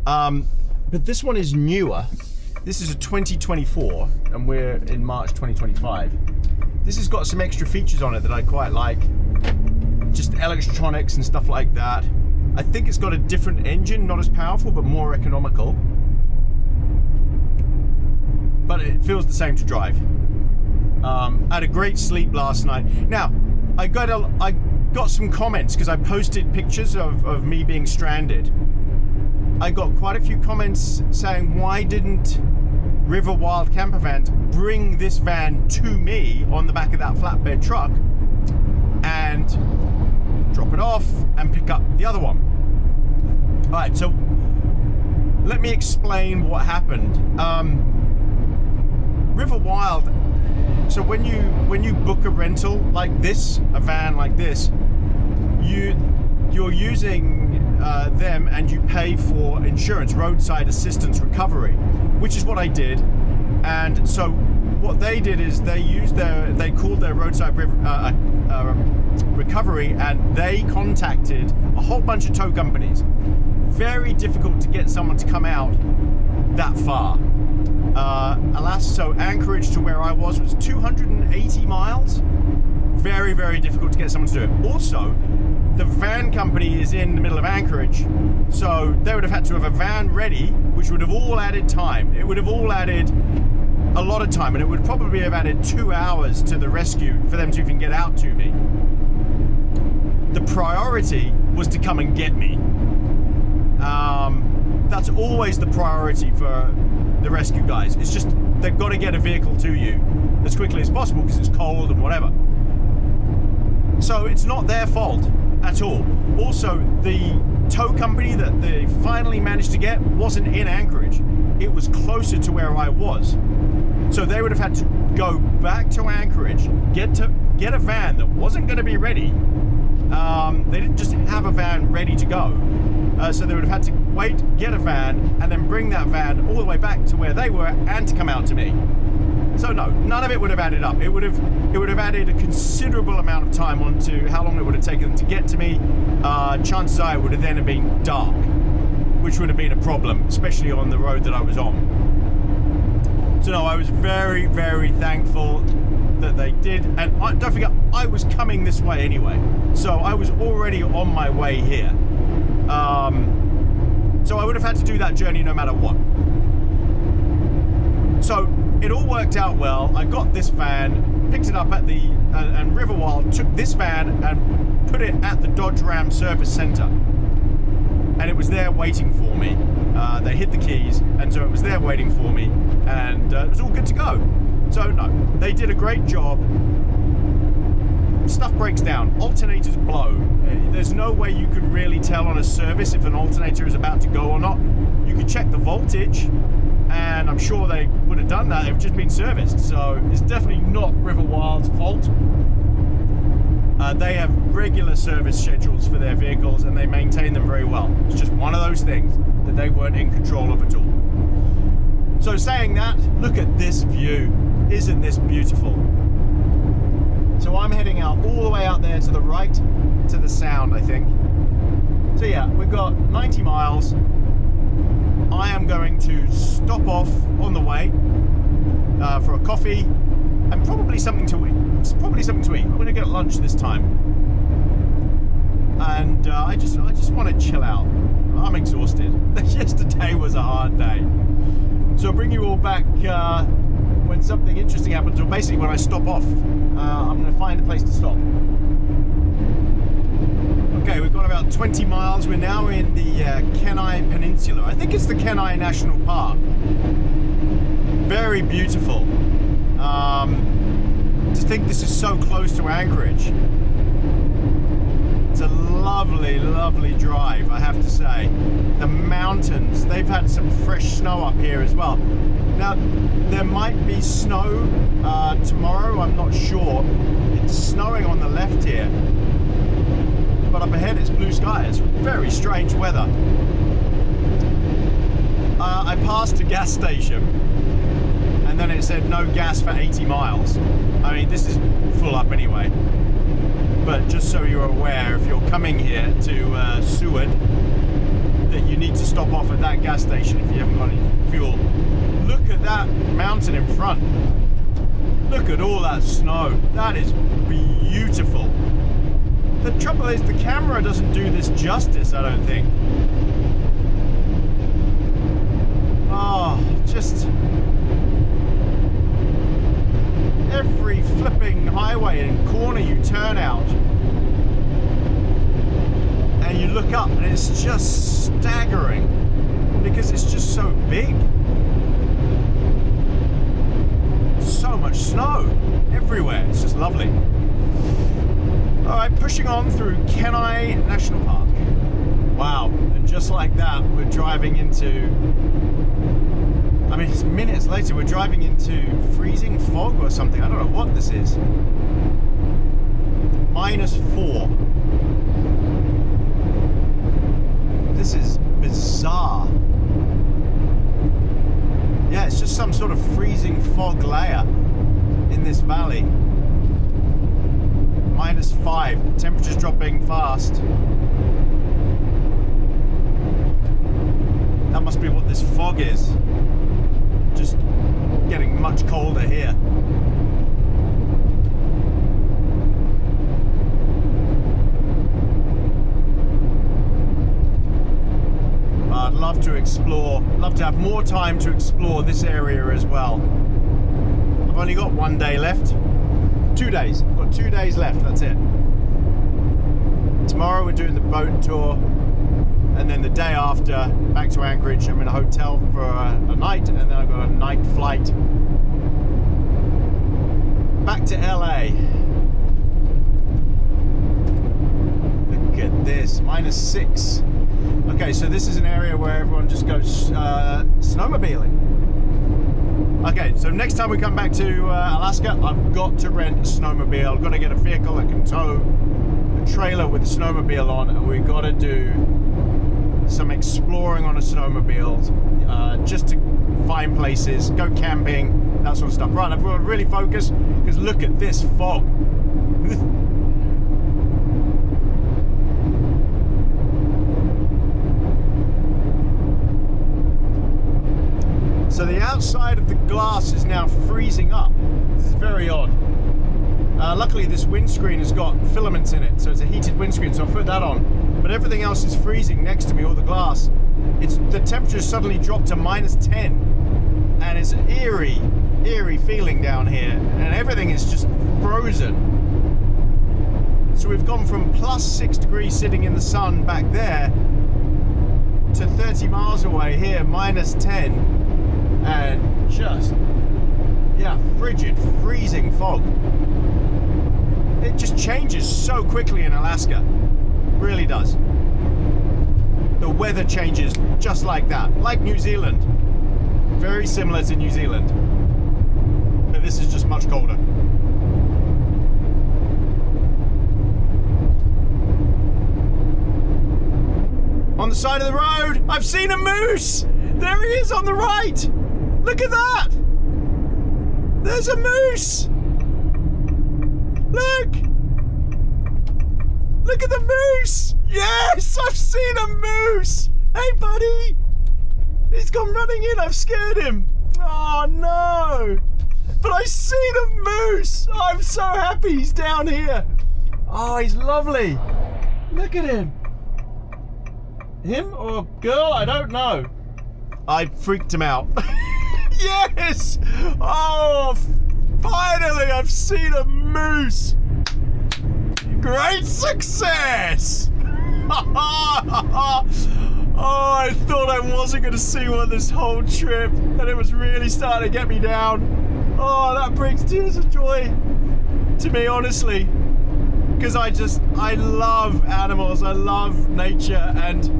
But this one is newer. This is a 2024, and we're in March 2025. This has got some extra features on it that I quite like. Just electronics and stuff like that. I think it's got a different engine, not as powerful, but more economical. But it feels the same to drive. I had a great sleep last night. Now, I got some comments because I posted pictures of me being stranded. I got quite a few comments saying, why didn't River Wild Camper Vans bring this van to me on the back of that flatbed truck and drop it off and pick up the other one? All right, so let me explain what happened. River Wild, so when you book a rental like this, a van like this, you're using them and you pay for insurance, roadside assistance recovery, which is what I did. And so what they did is they called their roadside recovery, and they contacted a whole bunch of tow companies. Very difficult to get someone to come out that far. So Anchorage to where I was 280 miles. Very, very difficult to get someone to do it. Also, the van company is in the middle of Anchorage, so they would have had to have a van ready, which would have all added time. It would have all added a lot of time, and it would probably have added 2 hours to the rescue for them to even get out to me. The priority was to come and get me. That's always the priority for the rescue guys. It's just they've got to get a vehicle to you as quickly as possible because it's cold and whatever. So it's not their fault at all. Also, the tow company that they finally managed to get wasn't in Anchorage. It was closer to where I was. So they would have had to go back to Anchorage, get a van that wasn't going to be ready. They didn't just have a van ready to go. So they would have had to wait, get a van, and then bring that van all the way back to where they were and to come out to me. So no, none of it would have added up. It would have added a considerable amount of time onto how long it would have taken them to get to me. Chances are it would have then have been dark, which would have been a problem, especially on the road that I was on. So no, I was very, very thankful that they did. And don't forget, I was coming this way anyway. So I was already on my way here. So I would have had to do that journey no matter what. So it all worked out well. I got this van, picked it up at the, and Riverwild took this van and put it at the Dodge Ram Service Center. And it was there waiting for me. They hit the keys, and so it was there waiting for me, and it was all good to go. So no, they did a great job. Stuff breaks down, alternators blow. There's no way you can really tell on a service if an alternator is about to go or not. You can check the voltage, and I'm sure they would have done that. They've just been serviced, so it's definitely not River Wild's fault. They have regular service schedules for their vehicles, and they maintain them very well. It's just one of those things that they weren't in control of at all. So saying that, look at this view. Isn't this beautiful? So I'm heading out all the way out there to the right, to the Sound, I think. So yeah, we've got 90 miles. I am going to stop off on the way for a coffee and probably something to eat. I'm going to get lunch this time. And I just want to chill out. I'm exhausted. Yesterday was a hard day. So I'll bring you all back when something interesting happens, or basically when I stop off. I'm going to find a place to stop. Okay, we've got about 20 miles. We're now in the Kenai Peninsula. I think it's the Kenai National Park. Very beautiful. To think this is so close to Anchorage. It's a lovely, lovely drive, I have to say. The mountains, they've had some fresh snow up here as well. Now, there might be snow tomorrow, I'm not sure. It's snowing on the left here. But up ahead it's blue sky. It's very strange weather. I passed a gas station and then it said no gas for 80 miles. I mean, this is full up anyway. But just so you're aware, if you're coming here to Seward, that you need to stop off at that gas station if you haven't got any fuel. Look at that mountain in front. Look at all that snow. That is beautiful. The trouble is the camera doesn't do this justice, I don't think. Oh, just every flipping highway and corner you turn out and you look up and it's just staggering because it's just so big. So much snow everywhere. It's just lovely. Alright, pushing on through Kenai National Park. Wow, and just like that, we're driving into... I mean, it's minutes later, we're driving into freezing fog or something. I don't know what this is. -4. This is bizarre. Yeah, it's just some sort of freezing fog layer in this valley. -5. Temperature's dropping fast. That must be what this fog is. Just getting much colder here. I'd love to explore, love to have more time to explore this area as well. I've only got 1 day left. 2 days. I've got 2 days left, that's it. Tomorrow we're doing the boat tour, and then the day after, back to Anchorage. I'm in a hotel for a night, and then I've got a night flight back to LA. Look at this, -6. Okay, so this is an area where everyone just goes snowmobiling. Okay, so next time we come back to Alaska, I've got to rent a snowmobile. I've got to get a vehicle that can tow a trailer with a snowmobile on, and we've got to do some exploring on a snowmobile, just to find places, go camping, that sort of stuff. Right, I've got to really focus, because look at this fog. So the outside of the glass is now freezing up. This is very odd. Luckily this windscreen has got filaments in it, so it's a heated windscreen, so I'll put that on. But everything else is freezing next to me, all the glass. The temperature suddenly dropped to -10, and it's an eerie feeling down here, and everything is just frozen. So we've gone from +6 degrees sitting in the sun back there to 30 miles away here, -10. And just, yeah, frigid, freezing fog. It just changes so quickly in Alaska. Really does. The weather changes just like that, like New Zealand. Very similar to New Zealand. But this is just much colder. On the side of the road, I've seen a moose! There he is on the right! Look at that! There's a moose! Look! Look at the moose! Yes! I've seen a moose! Hey, buddy! He's gone running in, I've scared him! Oh, no! But I've seen a moose! I'm so happy he's down here! Oh, he's lovely! Look at him! Him or girl? I don't know. I freaked him out. Yes! Oh, finally I've seen a moose! Great success! Oh, I thought I wasn't going to see one this whole trip, and it was really starting to get me down. Oh, that brings tears of joy to me, honestly. Because I love animals, I love nature, and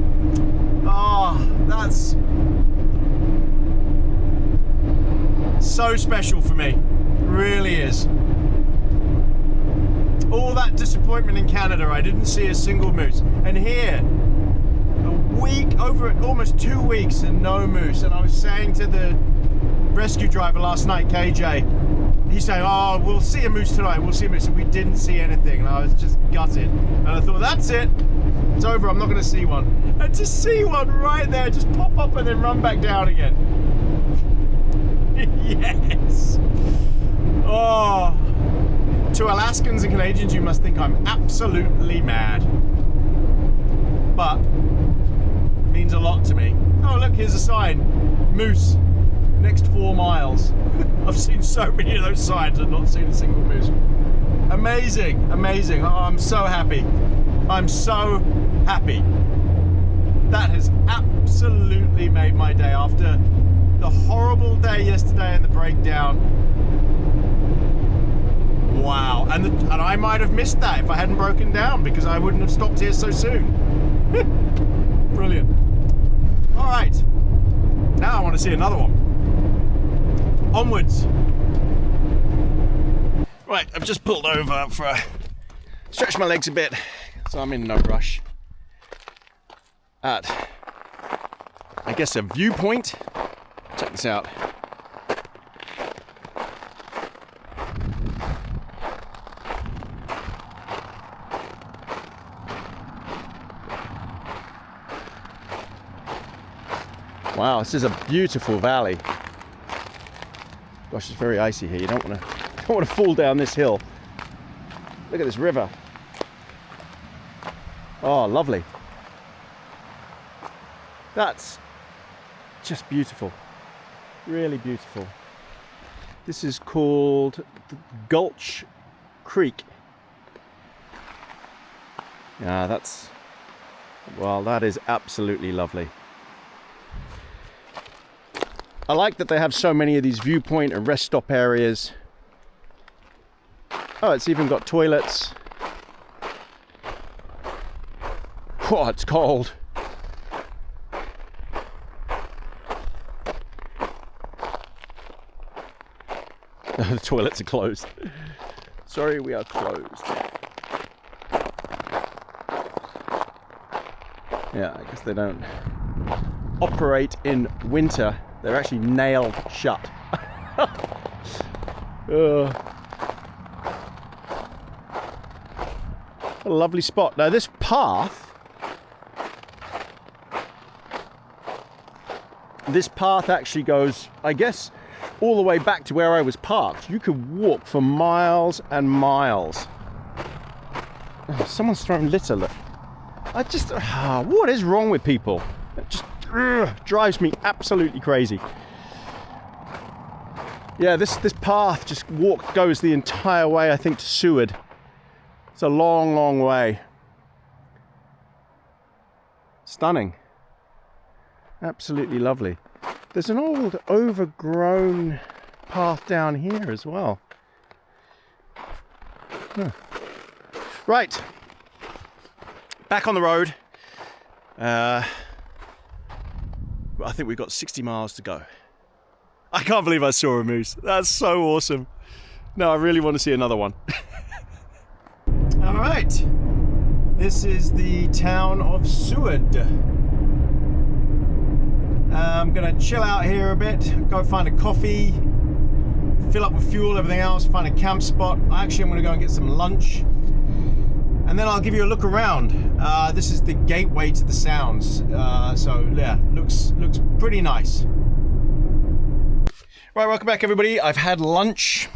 that's so special for me. It really is. All that disappointment in Canada, I didn't see a single moose. And here, almost 2 weeks and no moose. And I was saying to the rescue driver last night, KJ, he's saying, oh, we'll see a moose tonight, we'll see a moose. And we didn't see anything. And I was just gutted. And I thought, that's it. It's over, I'm not going to see one. And to see one right there, just pop up and then run back down again. Yes. Oh. To Alaskans and Canadians, you must think I'm absolutely mad. But it means a lot to me. Oh, look, here's a sign. Moose. Next 4 miles. I've seen so many of those signs and not seen a single moose. Amazing, amazing. Oh, I'm so happy. I'm so happy. That has absolutely made my day after the horrible day yesterday and the breakdown. Wow, and I might have missed that if I hadn't broken down, because I wouldn't have stopped here so soon. Brilliant. All right, now I want to see another one. Onwards. Right, I've just pulled over for stretch my legs a bit, so I'm in no rush. At, I guess, a viewpoint. Check this out. Wow, this is a beautiful valley. Gosh, it's very icy here. You don't want to fall down this hill. Look at this river. Oh, lovely. That's just beautiful. Really beautiful. This is called Gulch Creek. Yeah, that is absolutely lovely. I like that they have so many of these viewpoint and rest stop areas. Oh, it's even got toilets. Oh, it's cold. The toilets are closed. Sorry, we are closed. Yeah, I guess they don't operate in winter. They're actually nailed shut. What a lovely spot. Now this path actually goes, I guess, all the way back to where I was parked. You could walk for miles and miles. Oh, someone's thrown litter, look. What is wrong with people? It just drives me absolutely crazy. Yeah, this path just goes the entire way, I think, to Seward. It's a long, long way. Stunning. Absolutely lovely. There's an old overgrown path down here as well. Huh. Right. Back on the road. I think we've got 60 miles to go. I can't believe I saw a moose. That's so awesome. No, I really want to see another one. All right. This is the town of Seward. I'm gonna chill out here a bit, go find a coffee, fill up with fuel, everything else, find a camp spot. Actually, I'm gonna go and get some lunch, and then I'll give you a look around. This is the gateway to the Sounds, so yeah, looks pretty nice. Right, welcome back everybody. I've had lunch.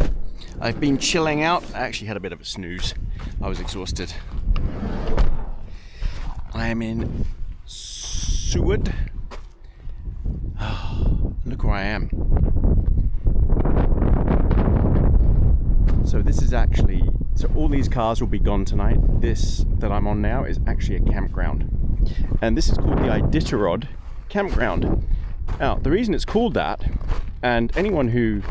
I've been chilling out. I actually had a bit of a snooze. I was exhausted. I am in Seward. Oh, look where I am. So this is actually, so all these cars will be gone tonight. This that I'm on now is actually a campground. And this is called the Iditarod campground. Now, the reason it's called that, and anyone who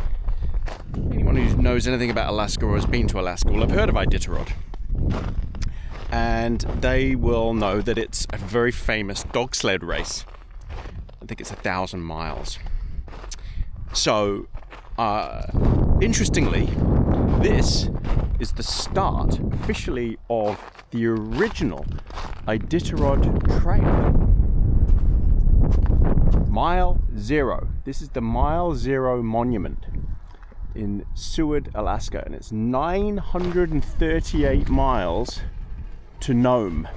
knows anything about Alaska or has been to Alaska will have heard of Iditarod. And they will know that it's a very famous dog sled race. I think it's 1,000 miles. So, interestingly, this is the start officially of the original Iditarod Trail. Mile Zero. This is the Mile Zero Monument in Seward, Alaska, and it's 938 miles to Nome.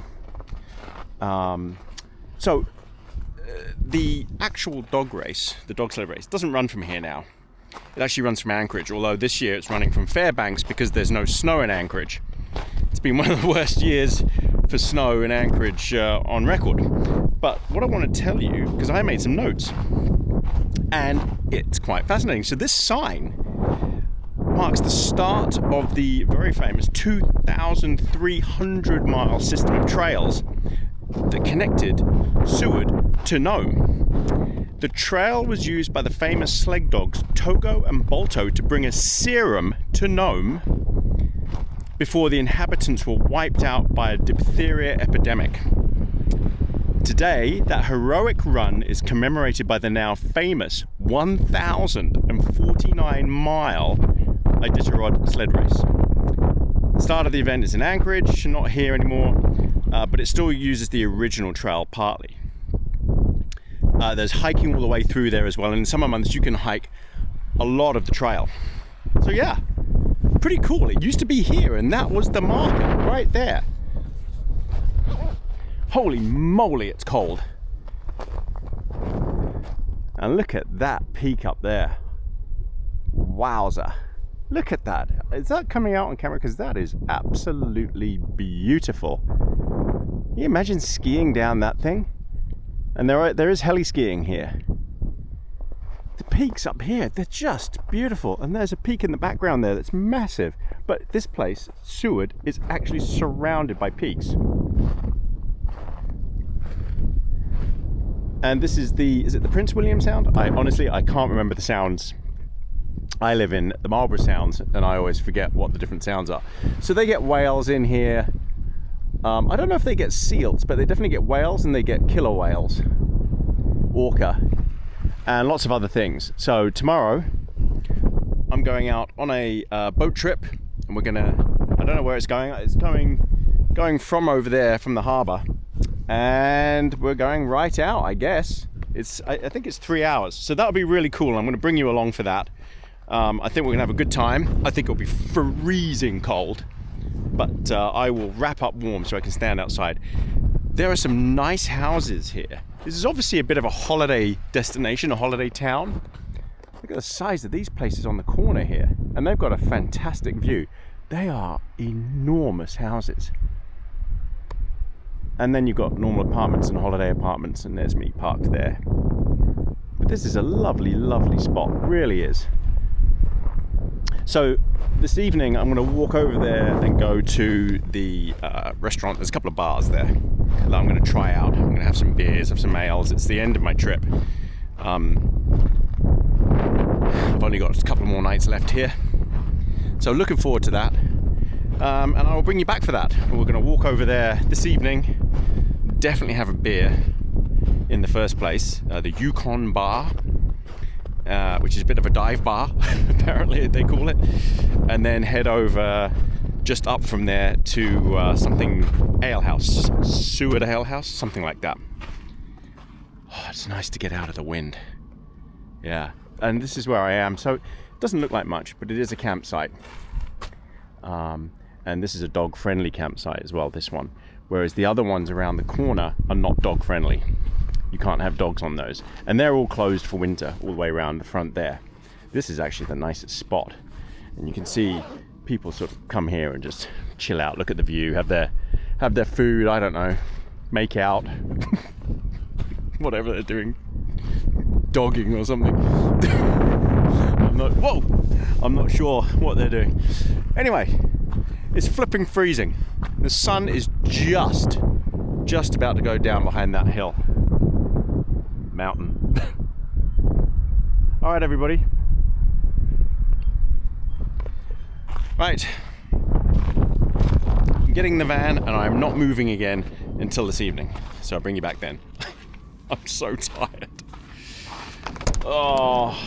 The actual dog race, the dog sled race, doesn't run from here now. It actually runs from Anchorage, although this year it's running from Fairbanks because there's no snow in Anchorage. It's been one of the worst years for snow in Anchorage on record. But what I want to tell you, because I made some notes, and it's quite fascinating. So this sign marks the start of the very famous 2,300 mile system of trails that connected Seward to Nome. The trail was used by the famous sled dogs Togo and Balto to bring a serum to Nome before the inhabitants were wiped out by a diphtheria epidemic. Today, that heroic run is commemorated by the now famous 1,049 mile Iditarod sled race. The start of the event is in Anchorage, not here anymore, but it still uses the original trail partly. There's hiking all the way through there as well, and in summer months you can hike a lot of the trail. So yeah, pretty cool. It used to be here, and that was the marker right there. Holy moly, it's cold. And look at that peak up there. Wowza. Look at that. Is that coming out on camera? Because that is absolutely beautiful. Can you imagine skiing down that thing? And there is heli skiing here. The peaks up here, they're just beautiful. And there's a peak in the background there that's massive. But this place, Seward, is actually surrounded by peaks. And this is is it the Prince William Sound? I can't remember the sounds. I live in the Marlborough Sounds, and I always forget what the different sounds are. So they get whales in here. I don't know if they get seals, but they definitely get whales, and they get killer whales, orca, and lots of other things. So tomorrow, I'm going out on a boat trip, and we're gonna, I don't know where it's going. It's going from over there, from the harbour, and we're going right out, I guess. I think it's 3 hours, so that'll be really cool. I'm going to bring you along for that. I think we're going to have a good time. I think it'll be freezing cold, but I will wrap up warm so I can stand outside. There are some nice houses here. This is obviously a bit of a holiday destination, a holiday town. Look at the size of these places on the corner here, and they've got a fantastic view. They are enormous houses. And then you've got normal apartments and holiday apartments, and there's me parked there. But this is a lovely, lovely spot, really is. So this evening I'm going to walk over there and go to the restaurant. There's a couple of bars there that I'm going to try out. I'm going to have some beers, have some ales. It's the end of my trip. I've only got a couple more nights left here, so looking forward to that. And I will bring you back for that. We're going to walk over there this evening. Definitely have a beer in the first place, the Yukon Bar. which is a bit of a dive bar, apparently they call it, and then head over just up from there to something alehouse, Seward alehouse, something like that. Oh, it's nice to get out of the wind. Yeah, and this is where I am. So it doesn't look like much, but it is a campsite. And this is a dog-friendly campsite as well, this one. Whereas the other ones around the corner are not dog-friendly. You can't have dogs on those. And they're all closed for winter, all the way around the front there. This is actually the nicest spot. And you can see people sort of come here and just chill out, look at the view, have their food, I don't know, make out, whatever they're doing, dogging or something. I'm not sure what they're doing. Anyway, it's flipping freezing. The sun is just about to go down behind that hill. Mountain. All right, everybody. Right. I'm getting in the van and I'm not moving again until this evening. So I'll bring you back then. I'm so tired. Oh,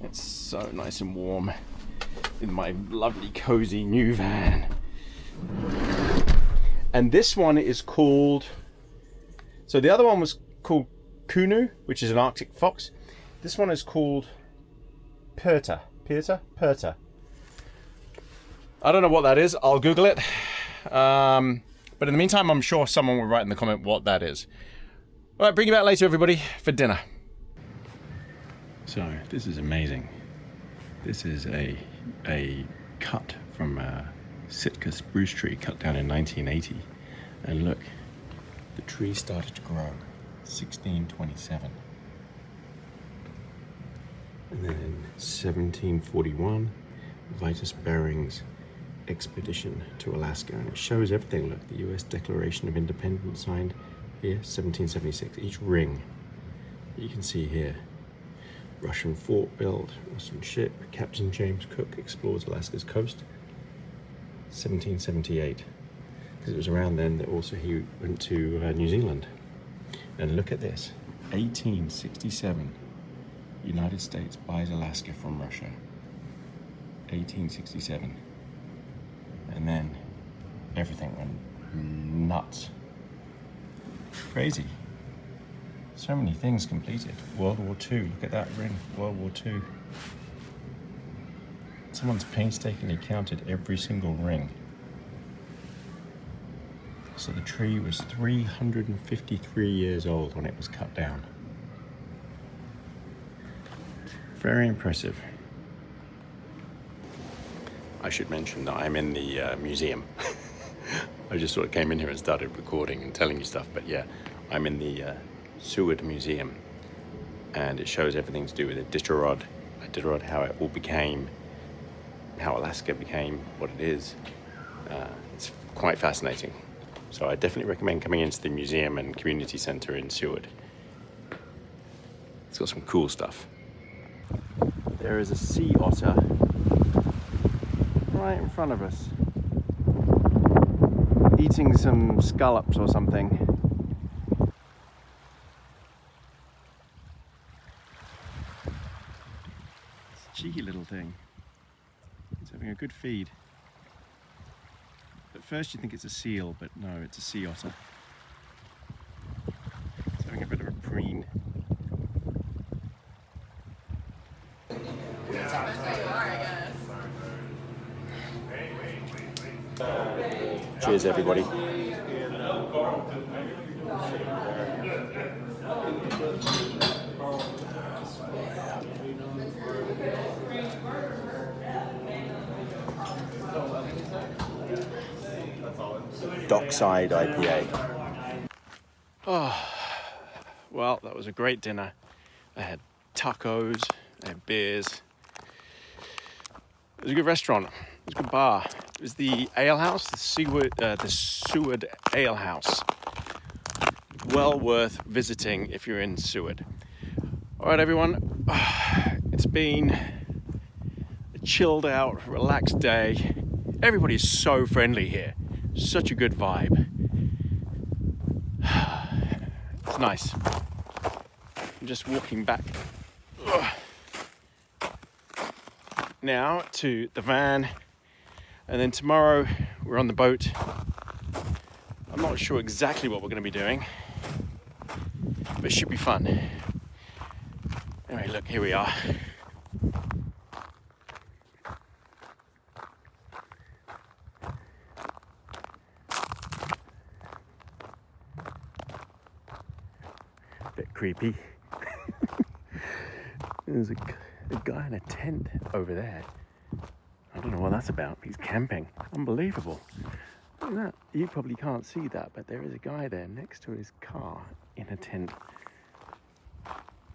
it's so nice and warm in my lovely cozy new van. And this one is called, so the other one was called Kunu, which is an Arctic fox. This one is called Perta. I don't know what that is. I'll Google it. But in the meantime, I'm sure someone will write in the comment what that is. All right, bring you back later, everybody, for dinner. So this is amazing. This is a cut from a Sitka spruce tree cut down in 1980. And look, the tree started to grow 1627. And then in 1741, Vitus Bering's expedition to Alaska. And it shows everything. Look, the US Declaration of Independence signed here, 1776. Each ring that you can see here. Russian fort built, Russian ship, Captain James Cook explores Alaska's coast, 1778. Because it was around then that also he went to New Zealand. And look at this, 1867. United States buys Alaska from Russia. 1867. And then everything went nuts. Crazy. So many things completed. World War II, look at that ring, World War II. Someone's painstakingly counted every single ring. So the tree was 353 years old when it was cut down. Very impressive. I should mention that I'm in the museum. I just sort of came in here and started recording and telling you stuff, but yeah, I'm in the Seward Museum, and it shows everything to do with Iditarod, how it all became, how Alaska became what it is. It's quite fascinating. So I definitely recommend coming into the museum and community center in Seward. It's got some cool stuff. There is a sea otter right in front of us, eating some scallops or something. It's a cheeky little thing. It's having a good feed. At first you think it's a seal, but no, it's a sea otter. It's having a bit of a preen. Cheers, everybody. Dockside IPA. Oh, well, that was a great dinner. I had tacos, I had beers. It was a good restaurant. It was a good bar. It was the ale house, the Seward Ale House. Well worth visiting if you're in Seward. All right, everyone. It's been a chilled out, relaxed day. Everybody's so friendly here. Such a good vibe. It's nice. I'm just walking back Now to the van, and then tomorrow we're on the boat. I'm not sure exactly what we're going to be doing, but it should be fun. Anyway, look, here we are. Bit creepy. There's a guy in a tent over there. I don't know what that's about. He's camping. Unbelievable. Look at that. You probably can't see that, but there is a guy there next to his car in a tent.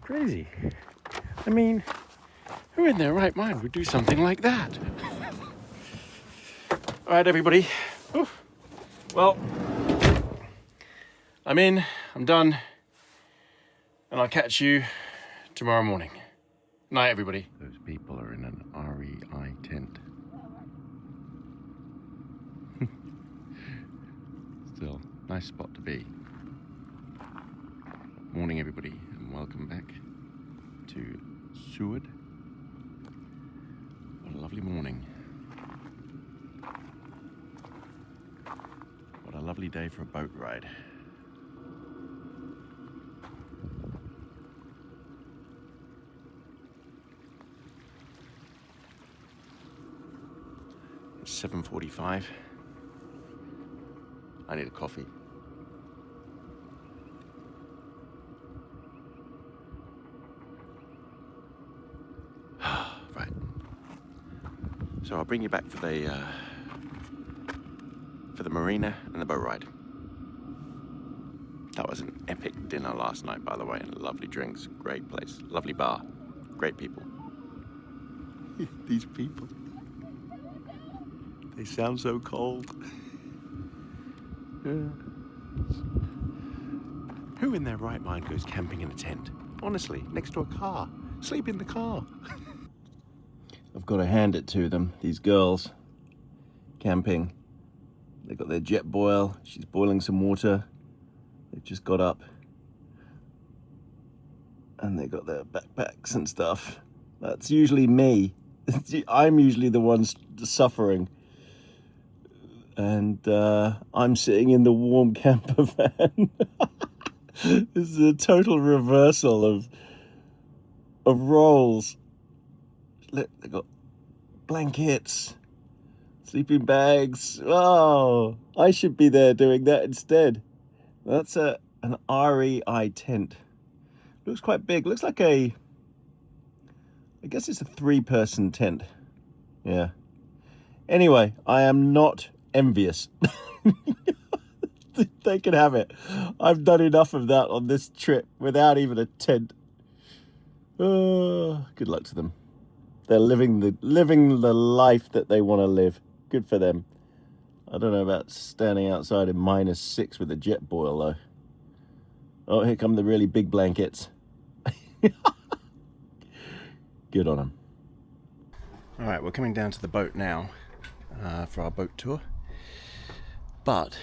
Crazy. I mean, who in their right mind would do something like that? All right, everybody. Oof. Well, I'm in. I'm done. And I'll catch you tomorrow morning. Night, everybody. Those people are in an REI tent. Still, nice spot to be. Morning, everybody, and welcome back to Seward. What a lovely morning. What a lovely day for a boat ride. It's 7:45. I need a coffee. Right. So I'll bring you back for the marina and the boat ride. That was an epic dinner last night, by the way, and lovely drinks, great place, lovely bar, great people. These people. They sound so cold. Yeah. Who in their right mind goes camping in a tent? Honestly, next to a car. Sleep in the car. I've got to hand it to them, these girls. Camping. They've got their jet boil. She's boiling some water. They've just got up. And they got their backpacks and stuff. That's usually me. I'm usually the one suffering. And I'm sitting in the warm camper van. This is a total reversal of roles. Look, they got blankets, sleeping bags. Oh, I should be there doing that instead. That's an REI tent. Looks quite big. Looks like I guess it's a 3-person tent. Yeah. Anyway, I am not envious. They can have it. I've done enough of that on this trip without even a tent. Good luck to them. They're living the life that they want to live. Good for them. I don't know about standing outside in -6 with a jet boil though. Oh, here come the really big blankets. Good on them. All right, we're coming down to the boat now for our boat tour. But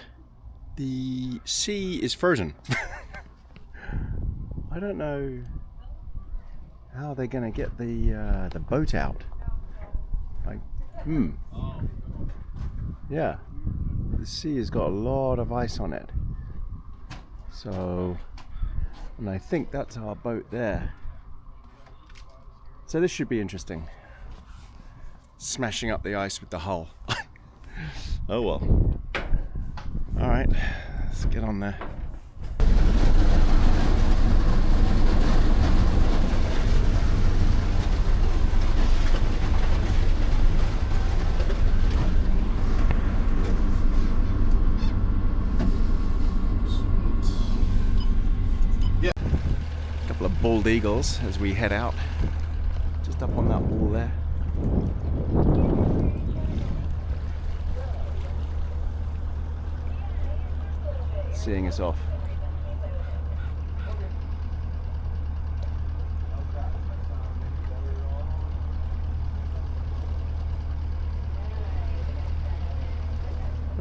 the sea is frozen. I don't know how they're gonna get the boat out. Like, yeah, the sea has got a lot of ice on it. So, and I think that's our boat there. So this should be interesting. Smashing up the ice with the hull. Oh well. All right, let's get on there. Yeah. A couple of bald eagles as we head out. Just up on that wall there. Seeing us off.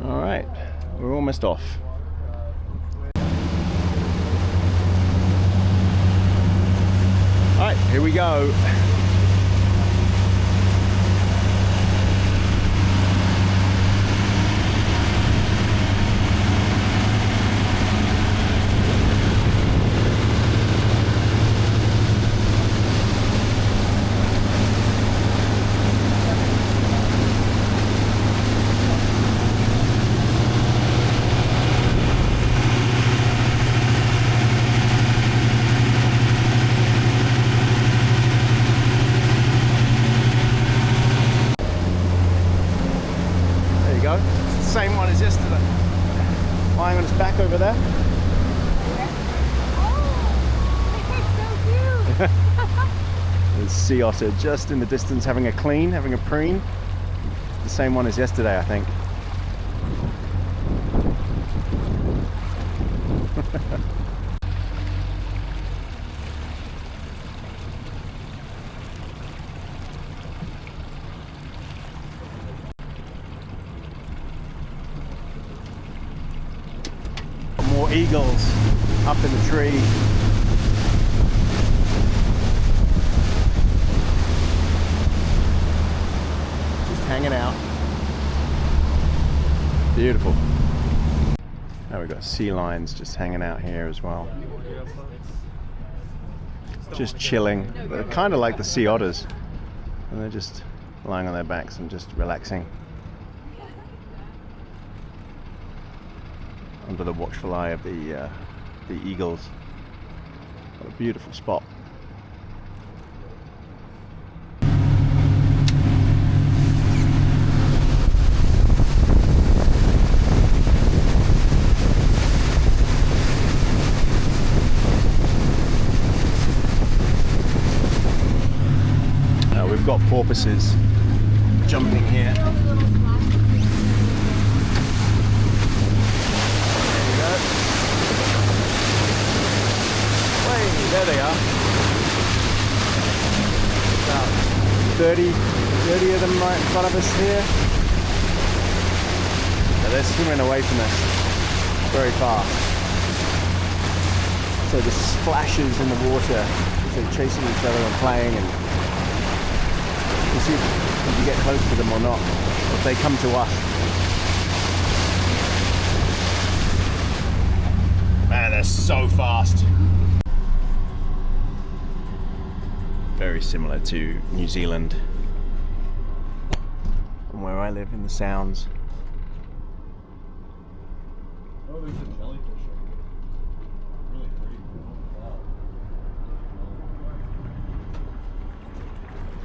All right, we're almost off. Alright, here we go. Same one as yesterday. Lying on its back over there. Oh, it's so cute. There's sea otter just in the distance having a clean, having a preen. The same one as yesterday, I think. More eagles up in the tree. Just hanging out. Beautiful. Now we've got sea lions just hanging out here as well. Just chilling. They're kind of like the sea otters. And they're just lying on their backs and just relaxing. Under the watchful eye of the eagles. What a beautiful spot. We've got porpoises jumping here. There they are. About 30 of them right in front of us here. So they're swimming away from us very fast. So the splashes in the water as they're chasing each other and playing, and we'll see if you get close to them or not, if they come to us. Man, they're so fast. Very similar to New Zealand and where I live in the Sounds. Oh, there's a jellyfish over there. Really pretty.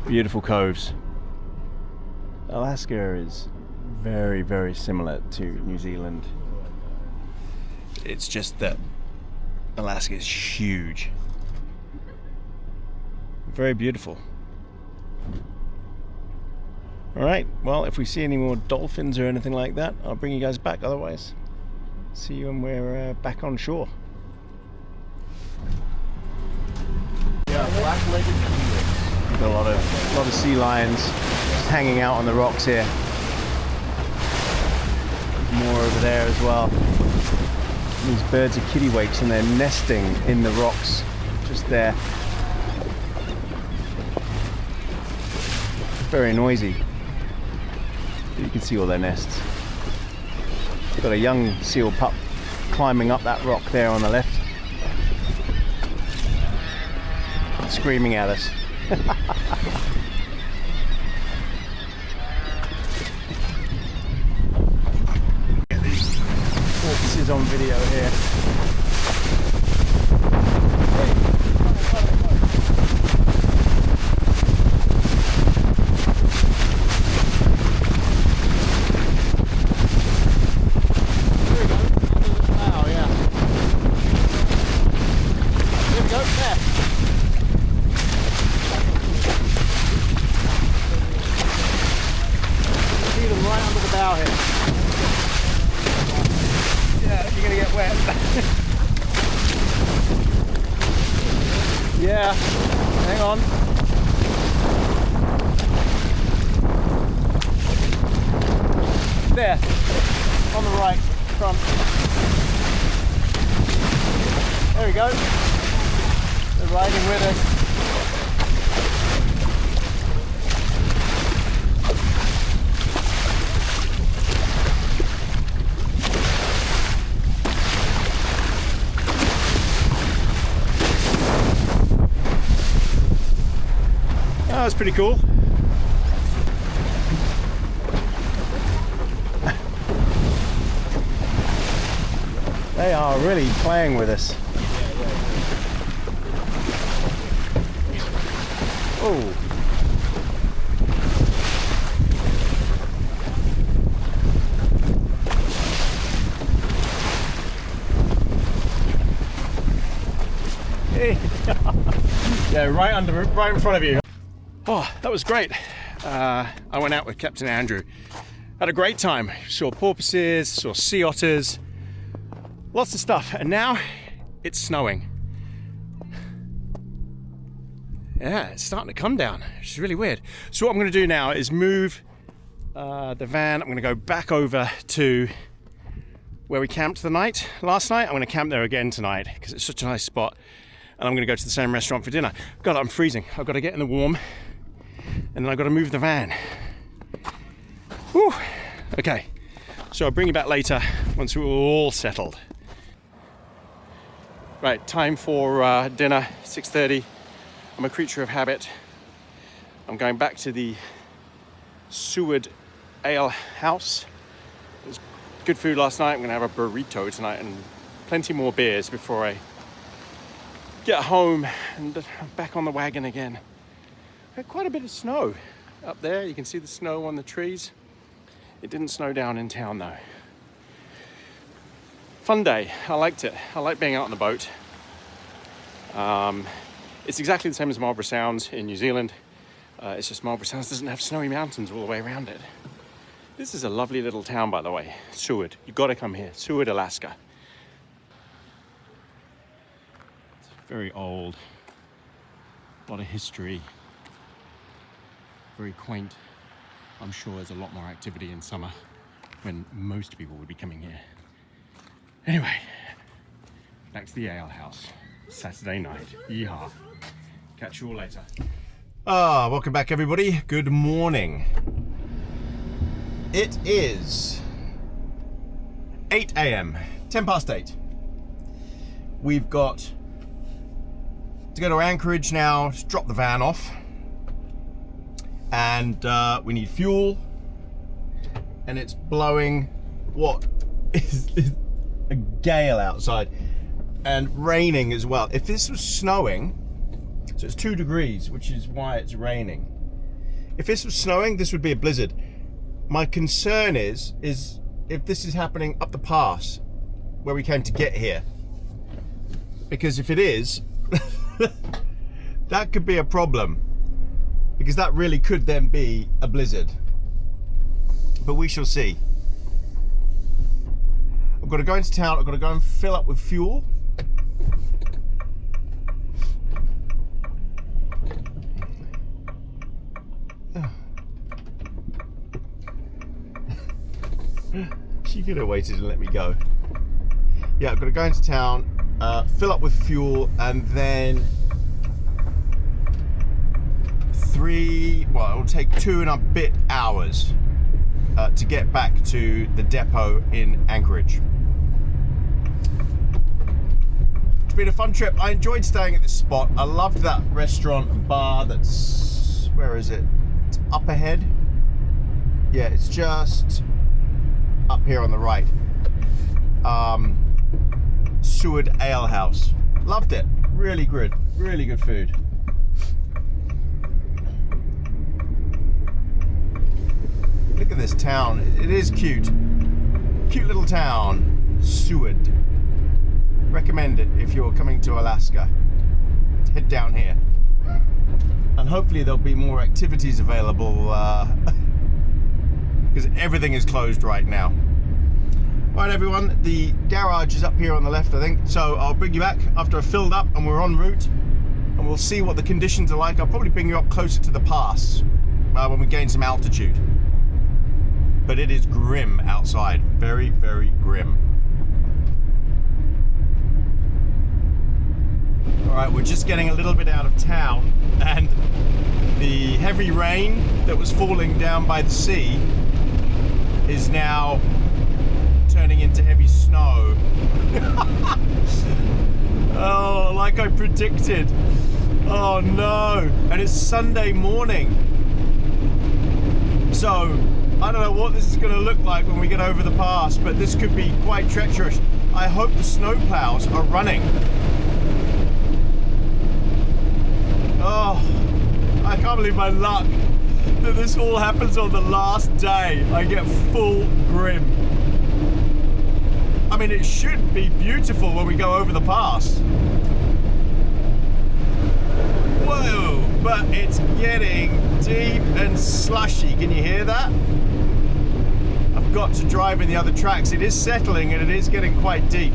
Beautiful coves. Alaska is very, very similar to New Zealand. It's just that Alaska is huge. Very beautiful. Alright, well, if we see any more dolphins or anything like that, I'll bring you guys back. Otherwise, see you when we're back on shore. Yeah, black-legged kiwis. Got a lot of sea lions just hanging out on the rocks here. There's more over there as well. These birds are kittiwakes and they're nesting in the rocks just there. Very noisy. You can see all their nests. Got a young seal pup climbing up that rock there on the left, screaming at us. Get these porpoises on video here. Yeah, hang on. There, on the right, front. There we go. They're riding with us. that's pretty cool. They are really playing with us. Oh. Yeah, right in front of you. Oh, that was great. I went out with Captain Andrew. Had a great time. Saw porpoises, saw sea otters, lots of stuff. And now it's snowing. Yeah, it's starting to come down, which is really weird. So what I'm going to do now is move the van. I'm going to go back over to where we camped last night. I'm going to camp there again tonight because it's such a nice spot. And I'm going to go to the same restaurant for dinner. God, I'm freezing. I've got to get in the warm. And then I've got to move the van. Whew. Okay, so I'll bring you back later once we're all settled. Right, time for dinner, 6:30. I'm a creature of habit. I'm going back to the Seward Ale House. It was good food last night. I'm going to have a burrito tonight and plenty more beers before I get home and back on the wagon again. Had quite a bit of snow up there. You can see the snow on the trees. It didn't snow down in town though. Fun day. I liked it. I like being out on the boat. It's exactly the same as Marlborough Sounds in New Zealand. It's just Marlborough Sounds doesn't have snowy mountains all the way around it. This is a lovely little town, by the way. Seward. You've got to come here. Seward, Alaska. It's very old. A lot of history. Very quaint. I'm sure there's a lot more activity in summer when most people would be coming here. Anyway, back to the ale house. Saturday night. Yeehaw. Catch you all later. Welcome back everybody. Good morning. It is 8 a.m. 10 past 8. We've got to go to Anchorage now, just drop the van off. And we need fuel. And it's blowing what is a gale outside. And raining as well. If this was snowing, so it's 2 degrees, which is why it's raining. If this was snowing, this would be a blizzard. My concern is if this is happening up the pass where we came to get here. Because if it is, that could be a problem. Because that really could then be a blizzard. But we shall see. I've got to go into town, I've got to go and fill up with fuel. She could have waited and let me go. Yeah, I've got to go into town, fill up with fuel, and then it'll take 2 and a bit hours to get back to the depot in Anchorage. It's been a fun trip. I enjoyed staying at this spot. I loved that restaurant and bar that's, where is it? It's up ahead. Yeah, it's just up here on the right. Seward Ale House. Loved it. Really good food. Look at this town. It is cute. Cute little town. Seward. Recommend it if you're coming to Alaska. Head down here. And hopefully there'll be more activities available because everything is closed right now. Right everyone, the garage is up here on the left I think, so I'll bring you back after I've filled up and we're en route and we'll see what the conditions are like. I'll probably bring you up closer to the pass when we gain some altitude. But it is grim outside, very, very grim. Alright, we're just getting a little bit out of town and the heavy rain that was falling down by the sea is now turning into heavy snow. Oh, like I predicted. Oh no! And it's Sunday morning. So, I don't know what this is going to look like when we get over the pass, but this could be quite treacherous. I hope the snowplows are running. Oh, I can't believe my luck that this all happens on the last day. I get full grim. I mean, it should be beautiful when we go over the pass. Whoa, but it's getting deep and slushy. Can you hear that? I've got to drive in the other tracks. It is settling and it is getting quite deep.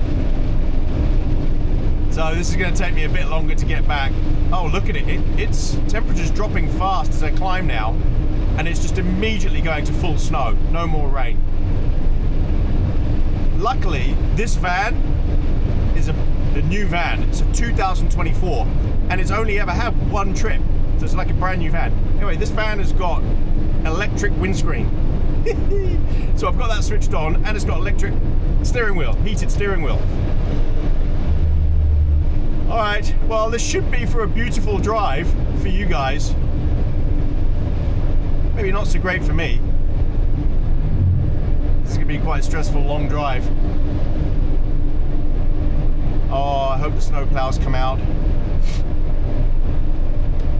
So this is going to take me a bit longer to get back. Oh, look at it. Its temperature's dropping fast as I climb now, and it's just immediately going to full snow. No more rain. Luckily, this van is a new van. It's a 2024, and it's only ever had one trip. So it's like a brand new van. Anyway, this van has got electric windscreen. So I've got that switched on, and it's got electric steering wheel, heated steering wheel. All right, well, this should be for a beautiful drive for you guys. Maybe not so great for me. This is gonna be quite a stressful, long drive. Oh, I hope the snowplows come out.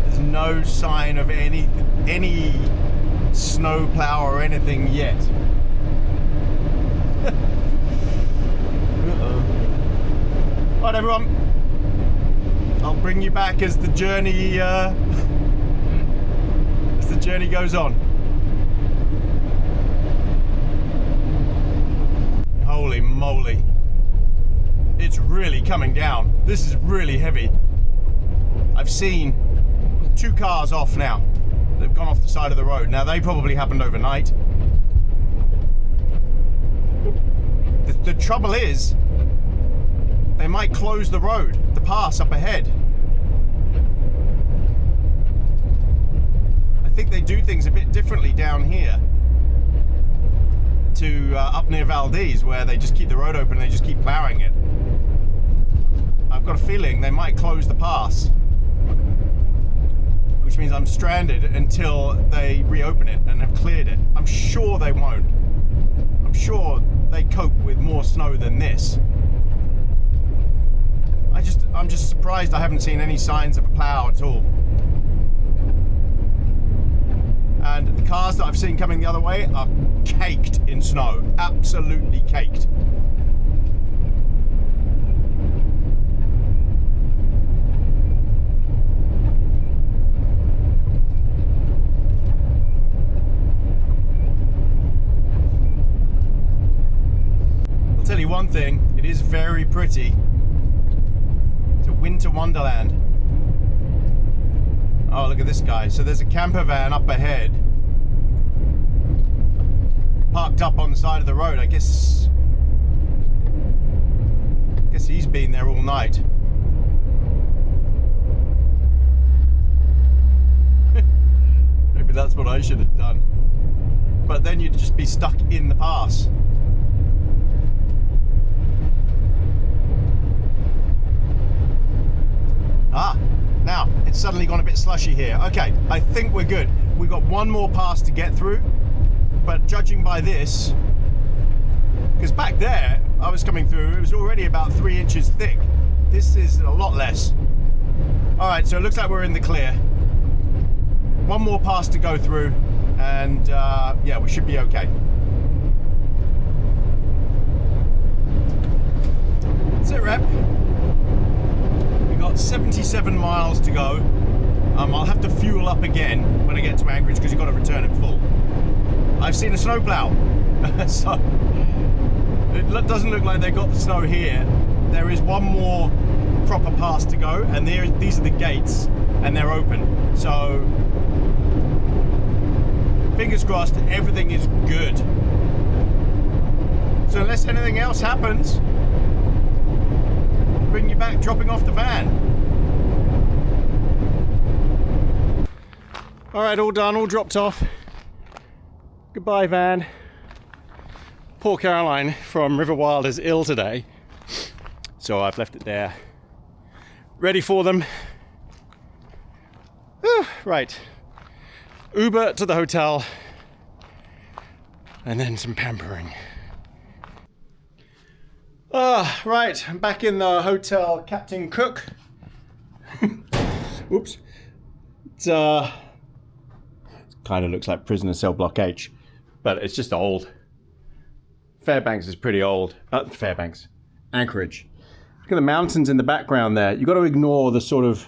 There's no sign of any snowplow or anything yet. Uh-oh. All right, everyone. I'll bring you back as the journey goes on. Holy moly. It's really coming down. This is really heavy. I've seen 2 cars off now. They've gone off the side of the road. Now, they probably happened overnight. The trouble is, they might close the road, the pass up ahead. I think they do things a bit differently down here to up near Valdez, where they just keep the road open and they just keep plowing it. I've got a feeling they might close the pass, which means I'm stranded until they reopen it and have cleared it. I'm sure they won't. I'm sure they cope with more snow than this. I'm just surprised I haven't seen any signs of a plow at all. And the cars that I've seen coming the other way are caked in snow. Absolutely caked. I'll tell you one thing, it is very pretty. Winter wonderland. Oh, look at this guy. So there's a camper van up ahead, parked up on the side of the road. I guess he's been there all night. Maybe that's what I should have done. But then you'd just be stuck in the pass. Ah, now it's suddenly gone a bit slushy here. Okay, I think we're good. We've got one more pass to get through, but judging by this, because back there I was coming through, it was already about 3 inches thick. This is a lot less. All right, so it looks like we're in the clear. One more pass to go through, and yeah, we should be okay. Sit rep. Got 77 miles to go. I'll have to fuel up again when I get to Anchorage because you've got to return it full. I've seen a snowplow, so it doesn't look like they got the snow here. There is one more proper pass to go, and these are the gates, and they're open. So fingers crossed, everything is good. So unless anything else happens, bring you back dropping off the van. All right, all done, all dropped off. Goodbye, van. Poor Caroline from River Wild is ill today, so I've left it there ready for them. Whew, right. Uber to the hotel. And then some pampering. Right, I'm back in the hotel, Captain Cook. Oops. It kind of looks like prisoner cell block H, but it's just old. Fairbanks is pretty old. Fairbanks. Anchorage. Look at the mountains in the background there. You've got to ignore the sort of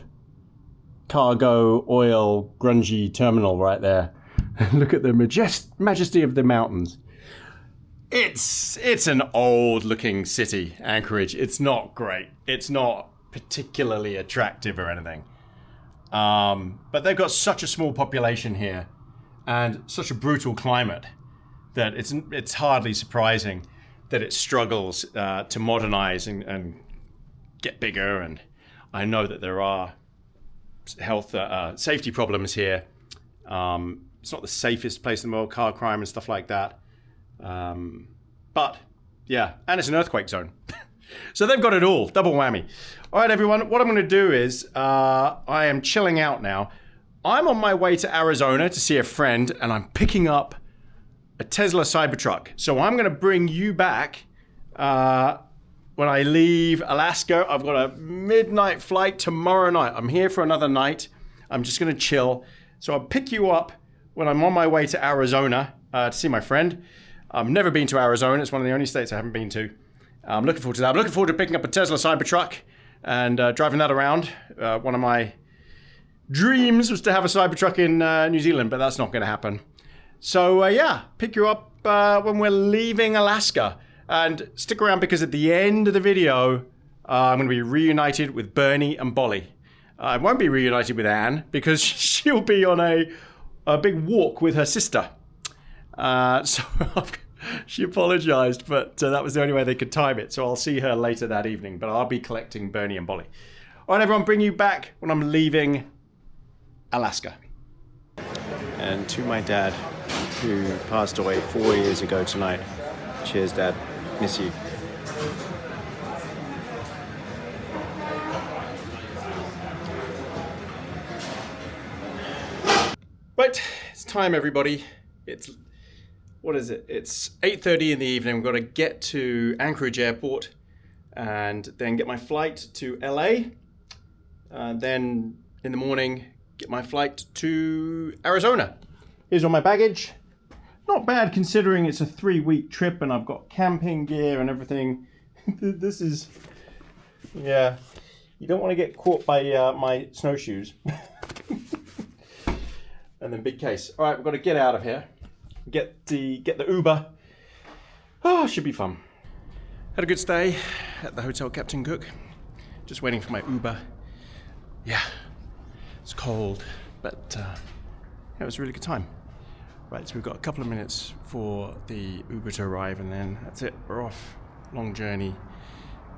cargo, oil, grungy terminal right there. Look at the majesty of the mountains. It's an old looking city, Anchorage. It's not great. It's not particularly attractive or anything. But they've got such a small population here and such a brutal climate that it's hardly surprising that it struggles to modernize and get bigger. And I know that there are safety problems here. It's not the safest place in the world, car crime and stuff like that. But yeah, and it's an earthquake zone. So they've got it all, double whammy. All right, everyone, what I'm going to do is I am chilling out now. I'm on my way to Arizona to see a friend, and I'm picking up a Tesla Cybertruck. So I'm going to bring you back when I leave Alaska. I've got a midnight flight tomorrow night. I'm here for another night. I'm just going to chill. So I'll pick you up when I'm on my way to Arizona to see my friend. I've never been to Arizona. It's one of the only states I haven't been to. I'm looking forward to that. I'm looking forward to picking up a Tesla Cybertruck and driving that around. One of my dreams was to have a Cybertruck in New Zealand, but that's not going to happen. So yeah, pick you up when we're leaving Alaska. And stick around because at the end of the video, I'm going to be reunited with Bernie and Bolly. I won't be reunited with Anne because she'll be on a big walk with her sister. So she apologized, but that was the only way they could time it. So I'll see her later that evening, but I'll be collecting Bernie and Bolly. All right, everyone, bring you back when I'm leaving Alaska. And to my dad, who passed away 4 years ago tonight. Cheers, Dad. Miss you. Right, it's time, everybody. What is it? It's 8:30 in the evening. We've got to get to Anchorage Airport and then get my flight to LA. Then in the morning, get my flight to Arizona. Here's all my baggage. Not bad considering it's a 3-week trip and I've got camping gear and everything. This is, yeah, you don't want to get caught by my snowshoes. And then big case. All right, we've got to get out of here. Get the Uber. Oh, should be fun. Had a good stay at the hotel Captain Cook. Just waiting for my Uber. Yeah, it's cold, but it was a really good time. Right, so we've got a couple of minutes for the Uber to arrive, and then that's it. We're off. Long journey,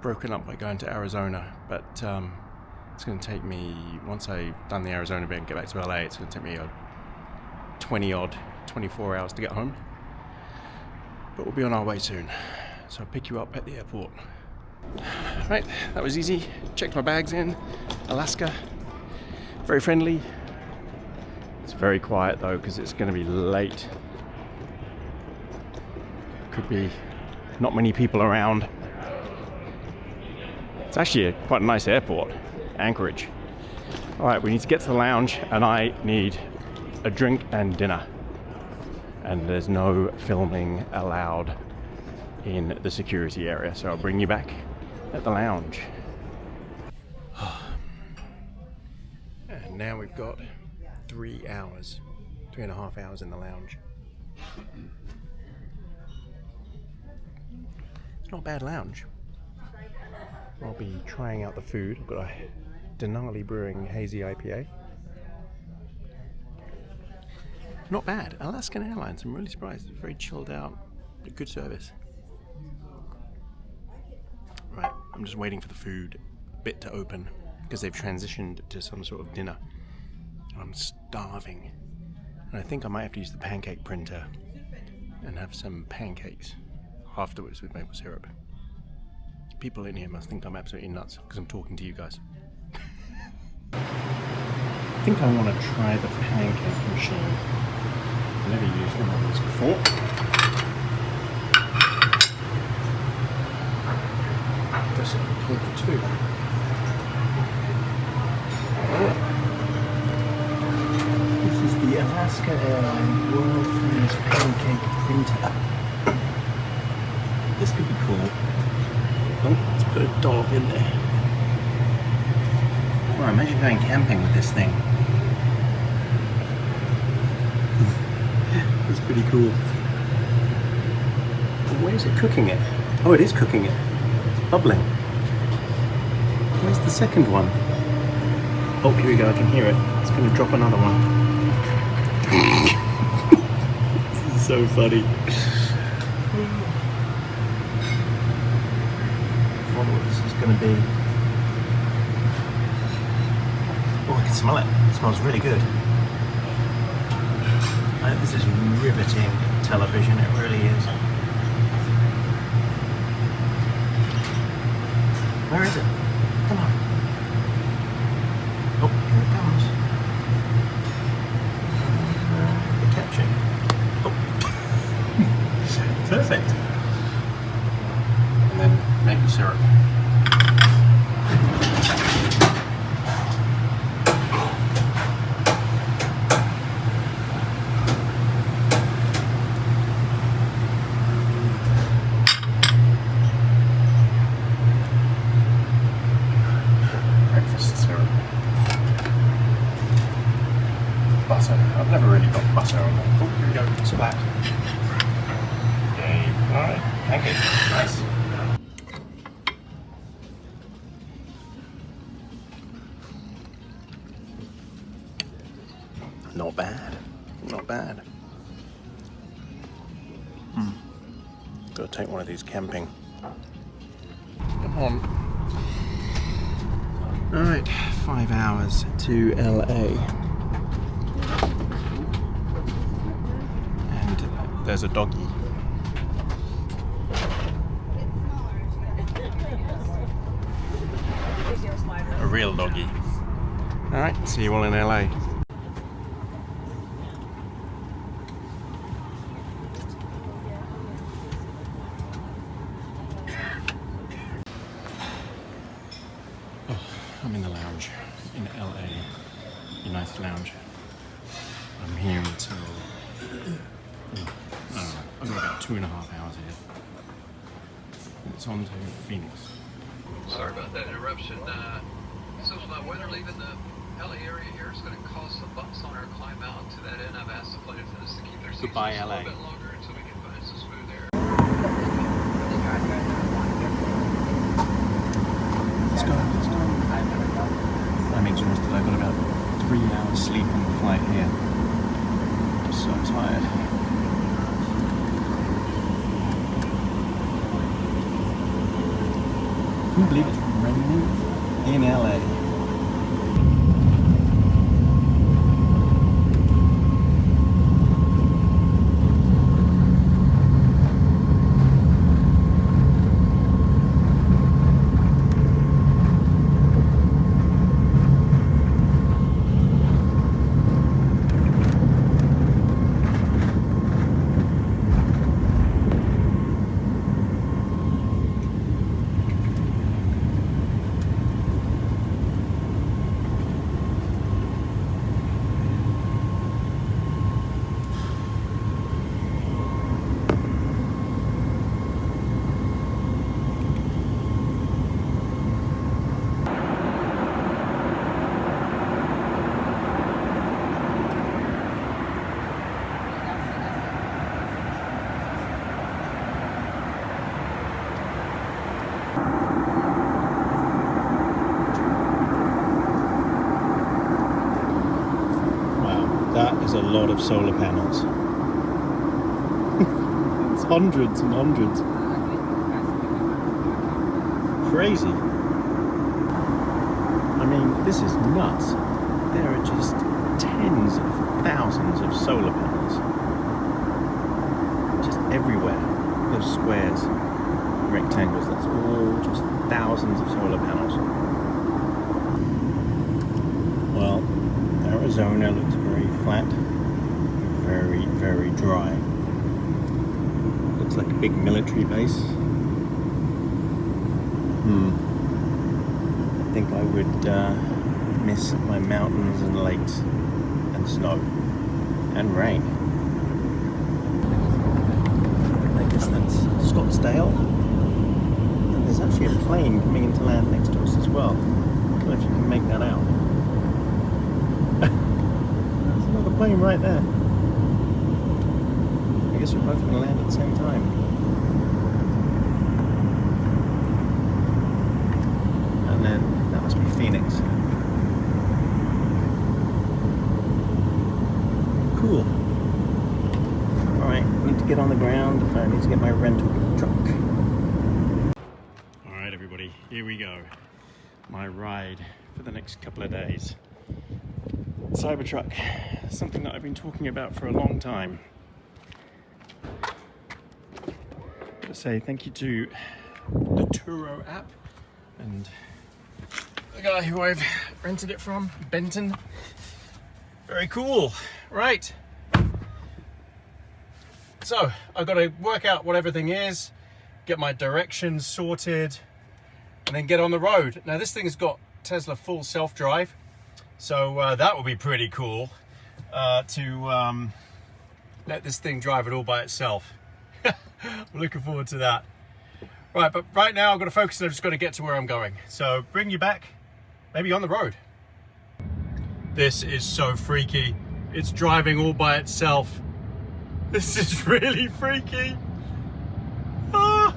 broken up by going to Arizona, but it's going to take me, once I've done the Arizona bit and get back to LA, it's going to take me 24 hours to get home. But we'll be on our way soon. So I'll pick you up at the airport. Right, that was easy. Checked my bags in. Alaska. Very friendly. It's very quiet though, because it's going to be late. Could be not many people around. It's actually quite a nice airport, Anchorage. All right, we need to get to the lounge, and I need a drink and dinner. And there's no filming allowed in the security area, so I'll bring you back at the lounge. And now we've got 3.5 hours in the lounge. It's not a bad lounge. I'll be trying out the food. I've got a Denali Brewing Hazy IPA. Not bad. Alaskan Airlines, I'm really surprised. It's very chilled out. Good service. Right, I'm just waiting for the food bit to open because they've transitioned to some sort of dinner. I'm starving. And I think I might have to use the pancake printer and have some pancakes afterwards with maple syrup. People in here must think I'm absolutely nuts because I'm talking to you guys. think I want to try the pancake machine. I've never used one of these before. This came for two. This is the Alaska Airlines world famous pancake printer. This could be cool. Oh, let's put a dog in there. Well, imagine going camping with this thing. That's pretty cool. Where is it cooking it? Oh, it is cooking it. It's bubbling. Where's the second one? Oh, here we go, I can hear it. It's going to drop another one. This is so funny. I wonder what this is going to be. Oh, I can smell it. It smells really good. This is riveting television, it really is. Where is it? Come on. Oh, here it comes. The caption. Oh. Perfect. And then maple syrup. Butter. I've never really got butter on that. Oh, here we go. Splat. Yay. Alright. Thank you. Nice. Not bad. Not bad. Gotta take one of these camping. Come on. Alright. 5 hours to LA. There's a doggy. A real doggy. Alright, see you all in LA. Oh, I'm in the lounge in LA, United Lounge. I'm here until I've got about 2.5 hours here. It's on to Phoenix. Sorry about that interruption. So weather leaving the LA area here is going to cause some bumps on our climb out. To that end, I've asked the flight attendants to keep their seats Goodbye, just a LA. little bit longer until we can find some smooth air. Let's go, let's go. I'm exhausted. I've got about 3 hours sleep on the flight here. I'm so tired. Can you believe it's raining in LA? That is a lot of solar panels. It's hundreds and hundreds. Crazy. I mean, this is nuts. There are just tens of thousands of solar panels. Just everywhere. Those squares, rectangles, that's all just thousands of solar panels. Well, our Arizona looks very flat, very, very dry. Looks like a big military base. I think I would miss my mountains and lakes and snow and rain. I guess that's Scottsdale. And there's actually a plane coming into land next to us as well. I don't know if you can make that out. There's another plane right there. I guess we're both going to land at the same time. And then that must be Phoenix. Cool. Alright, I need to get on the ground. I need to get my rental truck. Alright everybody, here we go. My ride for the next couple of days. Cybertruck, something that I've been talking about for a long time. To say thank you to the Turo app and the guy who I've rented it from, Benton. Very cool. Right. So I've got to work out what everything is, get my directions sorted, and then get on the road. Now this thing's got Tesla full self-drive, so that will be pretty cool to let this thing drive it all by itself. I'm looking forward to that. Right, but right now I've got to focus and I've just got to get to where I'm going. So bring you back, maybe on the road. This is so freaky. It's driving all by itself. This is really freaky. Ah!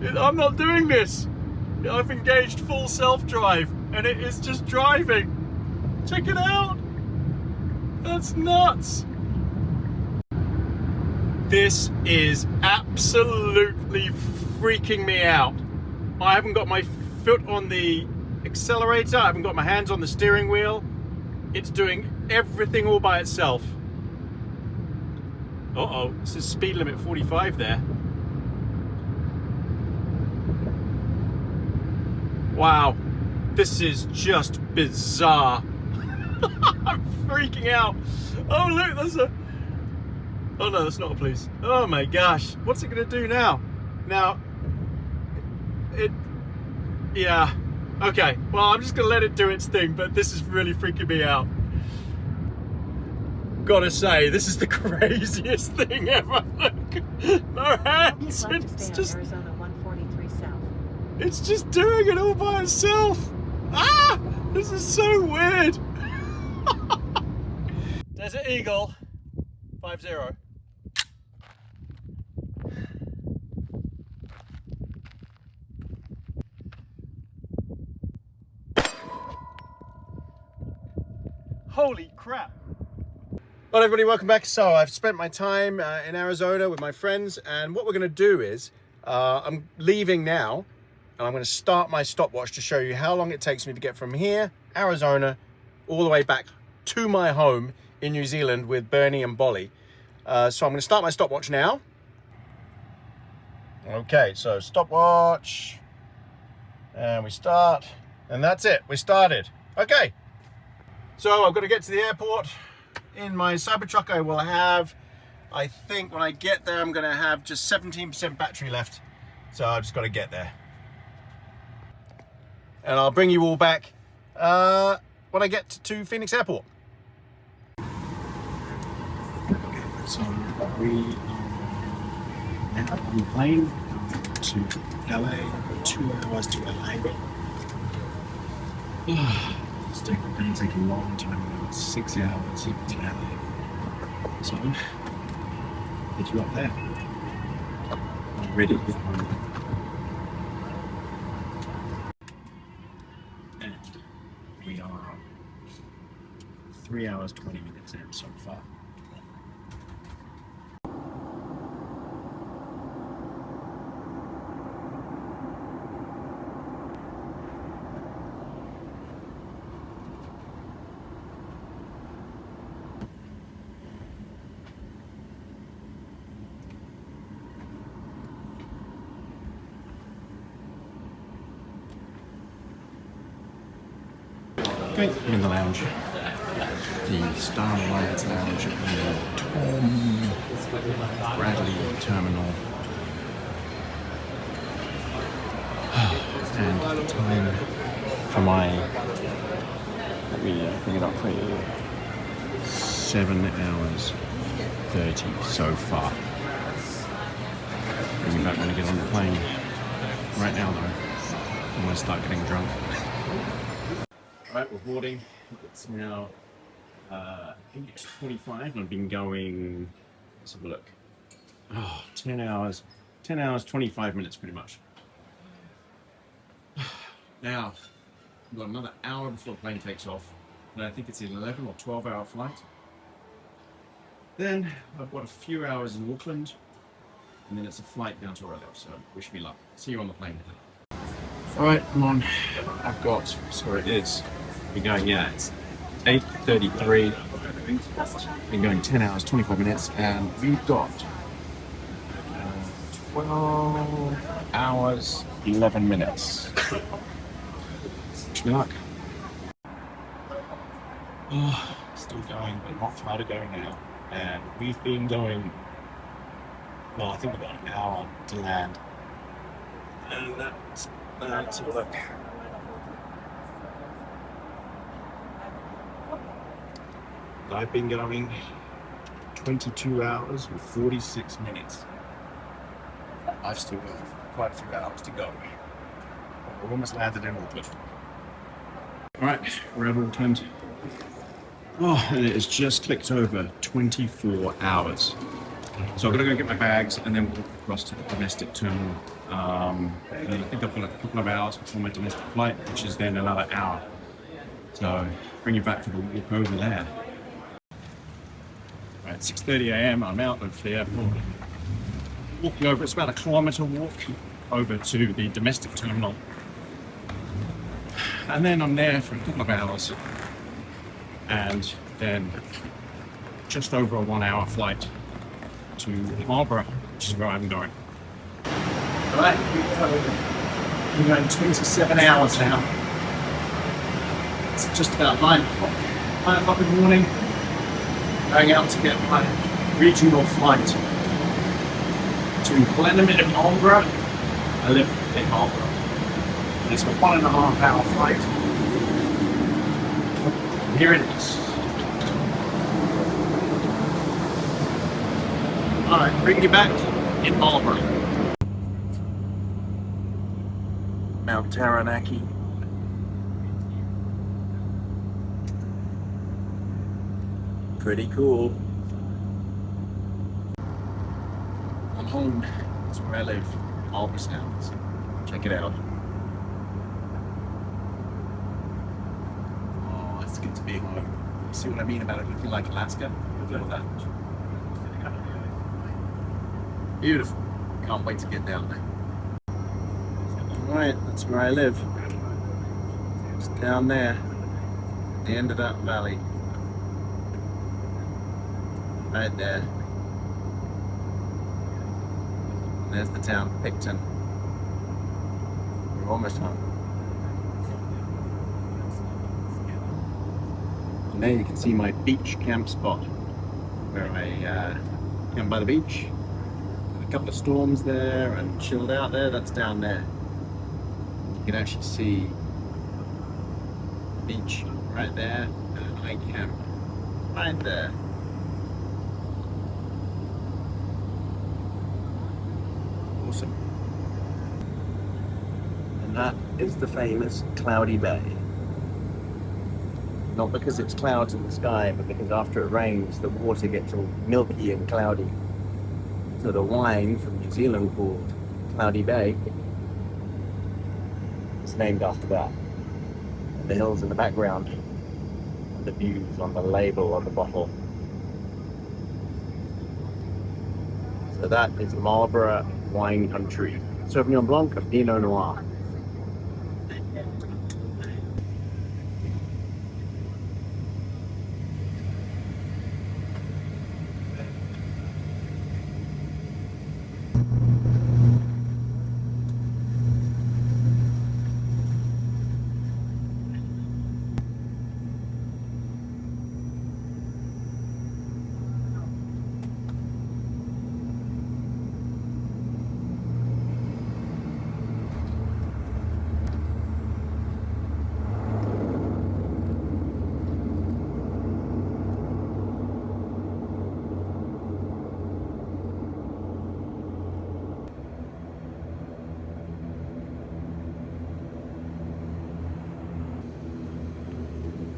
I'm not doing this. I've engaged full self-drive and it is just driving. Check it out. That's nuts. This is absolutely freaking me out. I haven't got my foot on the accelerator. I haven't got my hands on the steering wheel. It's doing everything all by itself. Uh-oh, this is speed limit 45 there. Wow, this is just bizarre. I'm freaking out. Oh look, there's a... Oh no, that's not a police. Oh my gosh, what's it gonna do now? Now, yeah, okay. Well, I'm just gonna let it do its thing, but this is really freaking me out. Gotta say, this is the craziest thing ever. Look, no hands. It's just Arizona 143 South. It's just doing it all by itself. Ah, this is so weird. Desert Eagle 50. Holy crap. Well everybody, welcome back. So I've spent my time in Arizona with my friends, and what we're going to do is I'm leaving now and I'm going to start my stopwatch to show you how long it takes me to get from here, Arizona, all the way back to my home in New Zealand with Bernie and Bolly. So I'm going to start my stopwatch now. Okay, so stopwatch, and we start, and that's it, we started. Okay, so I've got to get to the airport. In my Cybertruck I will have, I think when I get there I'm going to have just 17% battery left, so I've just got to get there. And I'll bring you all back when I get to Phoenix Airport. Okay, so we are now on the plane to LA, 2 hours to LA. It's going to take a long time, it's 6 hours to LA. So, get you up there. I'm ready to get home. And we are 3 hours, 20 minutes in so far. Okay, I'm in the lounge. the Star Alliance Lounge in Tom Bradley Terminal. And the time for my, let me bring it up for you, 7 hours 30 so far. Bring me back when I get on the plane. Right now though, I'm going to start getting drunk. Alright, we're boarding. It's now 8:25 and I've been going, let's have a look. 10 hours 25 minutes pretty much. Now, we've got another hour before the plane takes off, and I think it's an 11 or 12 hour flight. Then I've got a few hours in Auckland, and then it's a flight down to Orlando, so wish me luck. See you on the plane. Alright, come on. I've got, so it is, we're going, yeah, it's 8:33. Been going 10 hours, 25 minutes, and we've got 12 hours, 11 minutes. Wish me luck. Oh, still going, but not far to go now. And we've been going, well, I think about an hour to land. And let's have a look. I've been going 22 hours with 46 minutes. I've still got quite a few hours to go. We're almost landed in Auckland. Alright, we're at Auckland. Oh, and it has just clicked over 24 hours. So I've got to go get my bags and then walk across to the domestic terminal. And I think I've got a couple of hours before my domestic flight, which is then another hour. So bring you back for the walk over there. At 6:30 a.m. I'm out of the airport. Walking over, it's about a kilometre walk over to the domestic terminal. And then I'm there for a couple of hours. And then just over a 1 hour flight to Marlborough, which is where I'm going. Alright, we're going 27 hours now. It's just about 9 o'clock in the morning. Going out to get my regional flight to Blenheim in Marlborough. I live in Marlborough. And it's a 1.5 hour flight. Here it is. Alright, bring you back in Marlborough. Mount Taranaki. Pretty cool. I'm home. That's where I live. Marlborough Sounds. Check it out. Oh, it's good to be home. You see what I mean about it looking like Alaska? Look at that. Beautiful. Can't wait to get down there. Alright, that's where I live. It's down there. At the end of that valley. Right there. And there's the town, Picton. We're almost home. And there you can see my beach camp spot, where I camped by the beach. A couple of storms there and chilled out there. That's down there. You can actually see the beach right there, and I camp right there. Awesome. And that is the famous Cloudy Bay. Not because it's clouds in the sky, but because after it rains, the water gets all milky and cloudy. So the wine from New Zealand called Cloudy Bay is named after that. And the hills in the background, and the views on the label on the bottle. So that is Marlborough wine country. Sauvignon Blanc and Pinot Noir.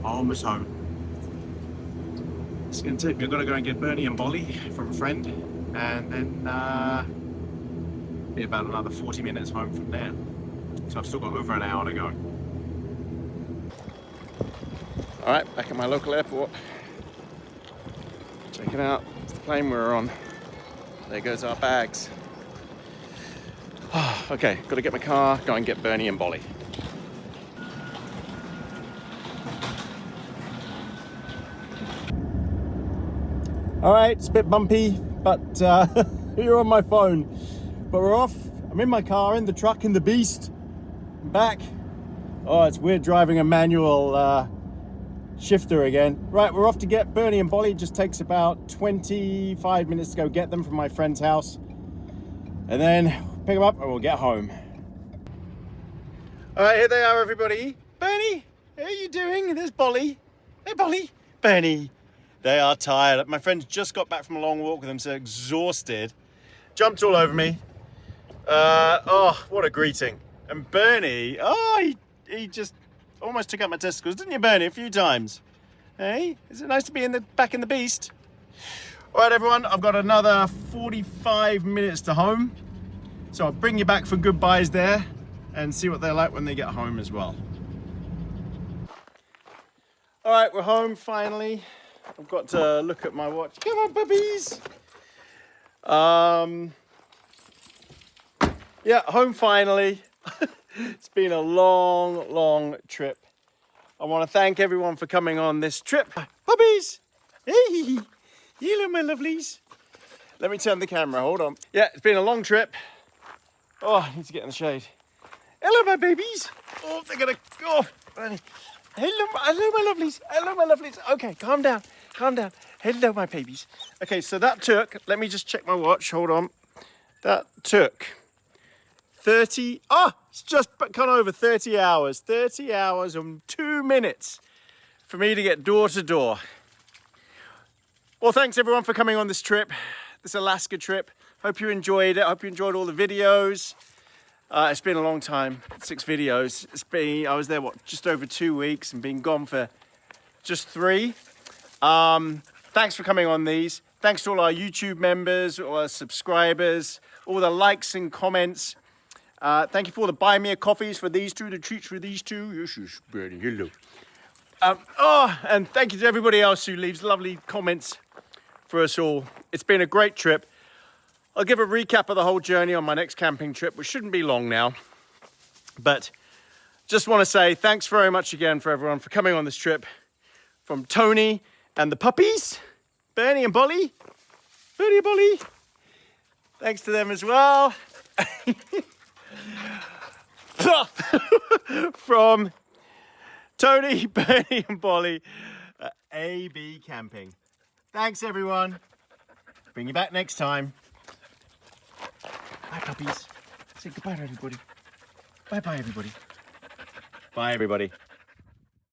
Almost home. It's going to take me, I've got to go and get Bernie and Bolly from a friend, and then be about another 40 minutes home from there. So I've still got over an hour to go. All right, back at my local airport. Check it out, it's the plane we were on. There goes our bags. Okay, got to get my car, go and get Bernie and Bolly. All right, it's a bit bumpy, but you're on my phone. But we're off. I'm in my car, in the truck, in the beast. I'm back. Oh, it's weird driving a manual shifter again. Right, we're off to get Bernie and Bolly. It just takes about 25 minutes to go get them from my friend's house. And then pick them up and we'll get home. All right, here they are, everybody. Bernie, how are you doing? There's Bolly. Hey, Bolly. Bernie. They are tired. My friend's just got back from a long walk with them, so exhausted. Jumped all over me. Oh, what a greeting. And Bernie, oh, he just almost took out my testicles, didn't you, Bernie, a few times? Hey, is it nice to be back in the beast? All right, everyone, I've got another 45 minutes to home. So I'll bring you back for goodbyes there and see what they're like when they get home as well. All right, we're home finally. I've got to look at my watch. Come on, puppies. Yeah, home finally. It's been a long trip. I want to thank everyone for coming on this trip. Puppies. Hey, hello, my lovelies. Let me turn the camera, hold on. Yeah, it's been a long trip. Oh, I need to get in the shade. Hello, my babies. Oh, they're gonna go. Hello, my lovelies. Hello, my lovelies. Okay, calm down. Calm down. Hello, my babies. Okay, so that took, let me just check my watch. Hold on. That took 30, it's just gone over 30 hours. 30 hours and 2 minutes for me to get door to door. Well, thanks everyone for coming on this trip, this Alaska trip. Hope you enjoyed it. Hope you enjoyed all the videos. It's been a long time, 6 videos. I was there, just over 2 weeks and been gone for just 3. Thanks for coming on these. Thanks to all our YouTube members, all our subscribers, all the likes and comments. Thank you for all the buy me a coffees for these two, the treats for these two. Yes, Bernie, hello. And thank you to everybody else who leaves lovely comments for us all. It's been a great trip. I'll give a recap of the whole journey on my next camping trip, which shouldn't be long now. But just want to say thanks very much again for everyone for coming on this trip. From Tony and the puppies, Bernie and Bolly. Bernie and Bolly. Thanks to them as well. From Tony, Bernie and Bolly at AB Camping. Thanks everyone. Bring you back next time. Bye puppies. Say goodbye to everybody. Bye everybody. Bye everybody.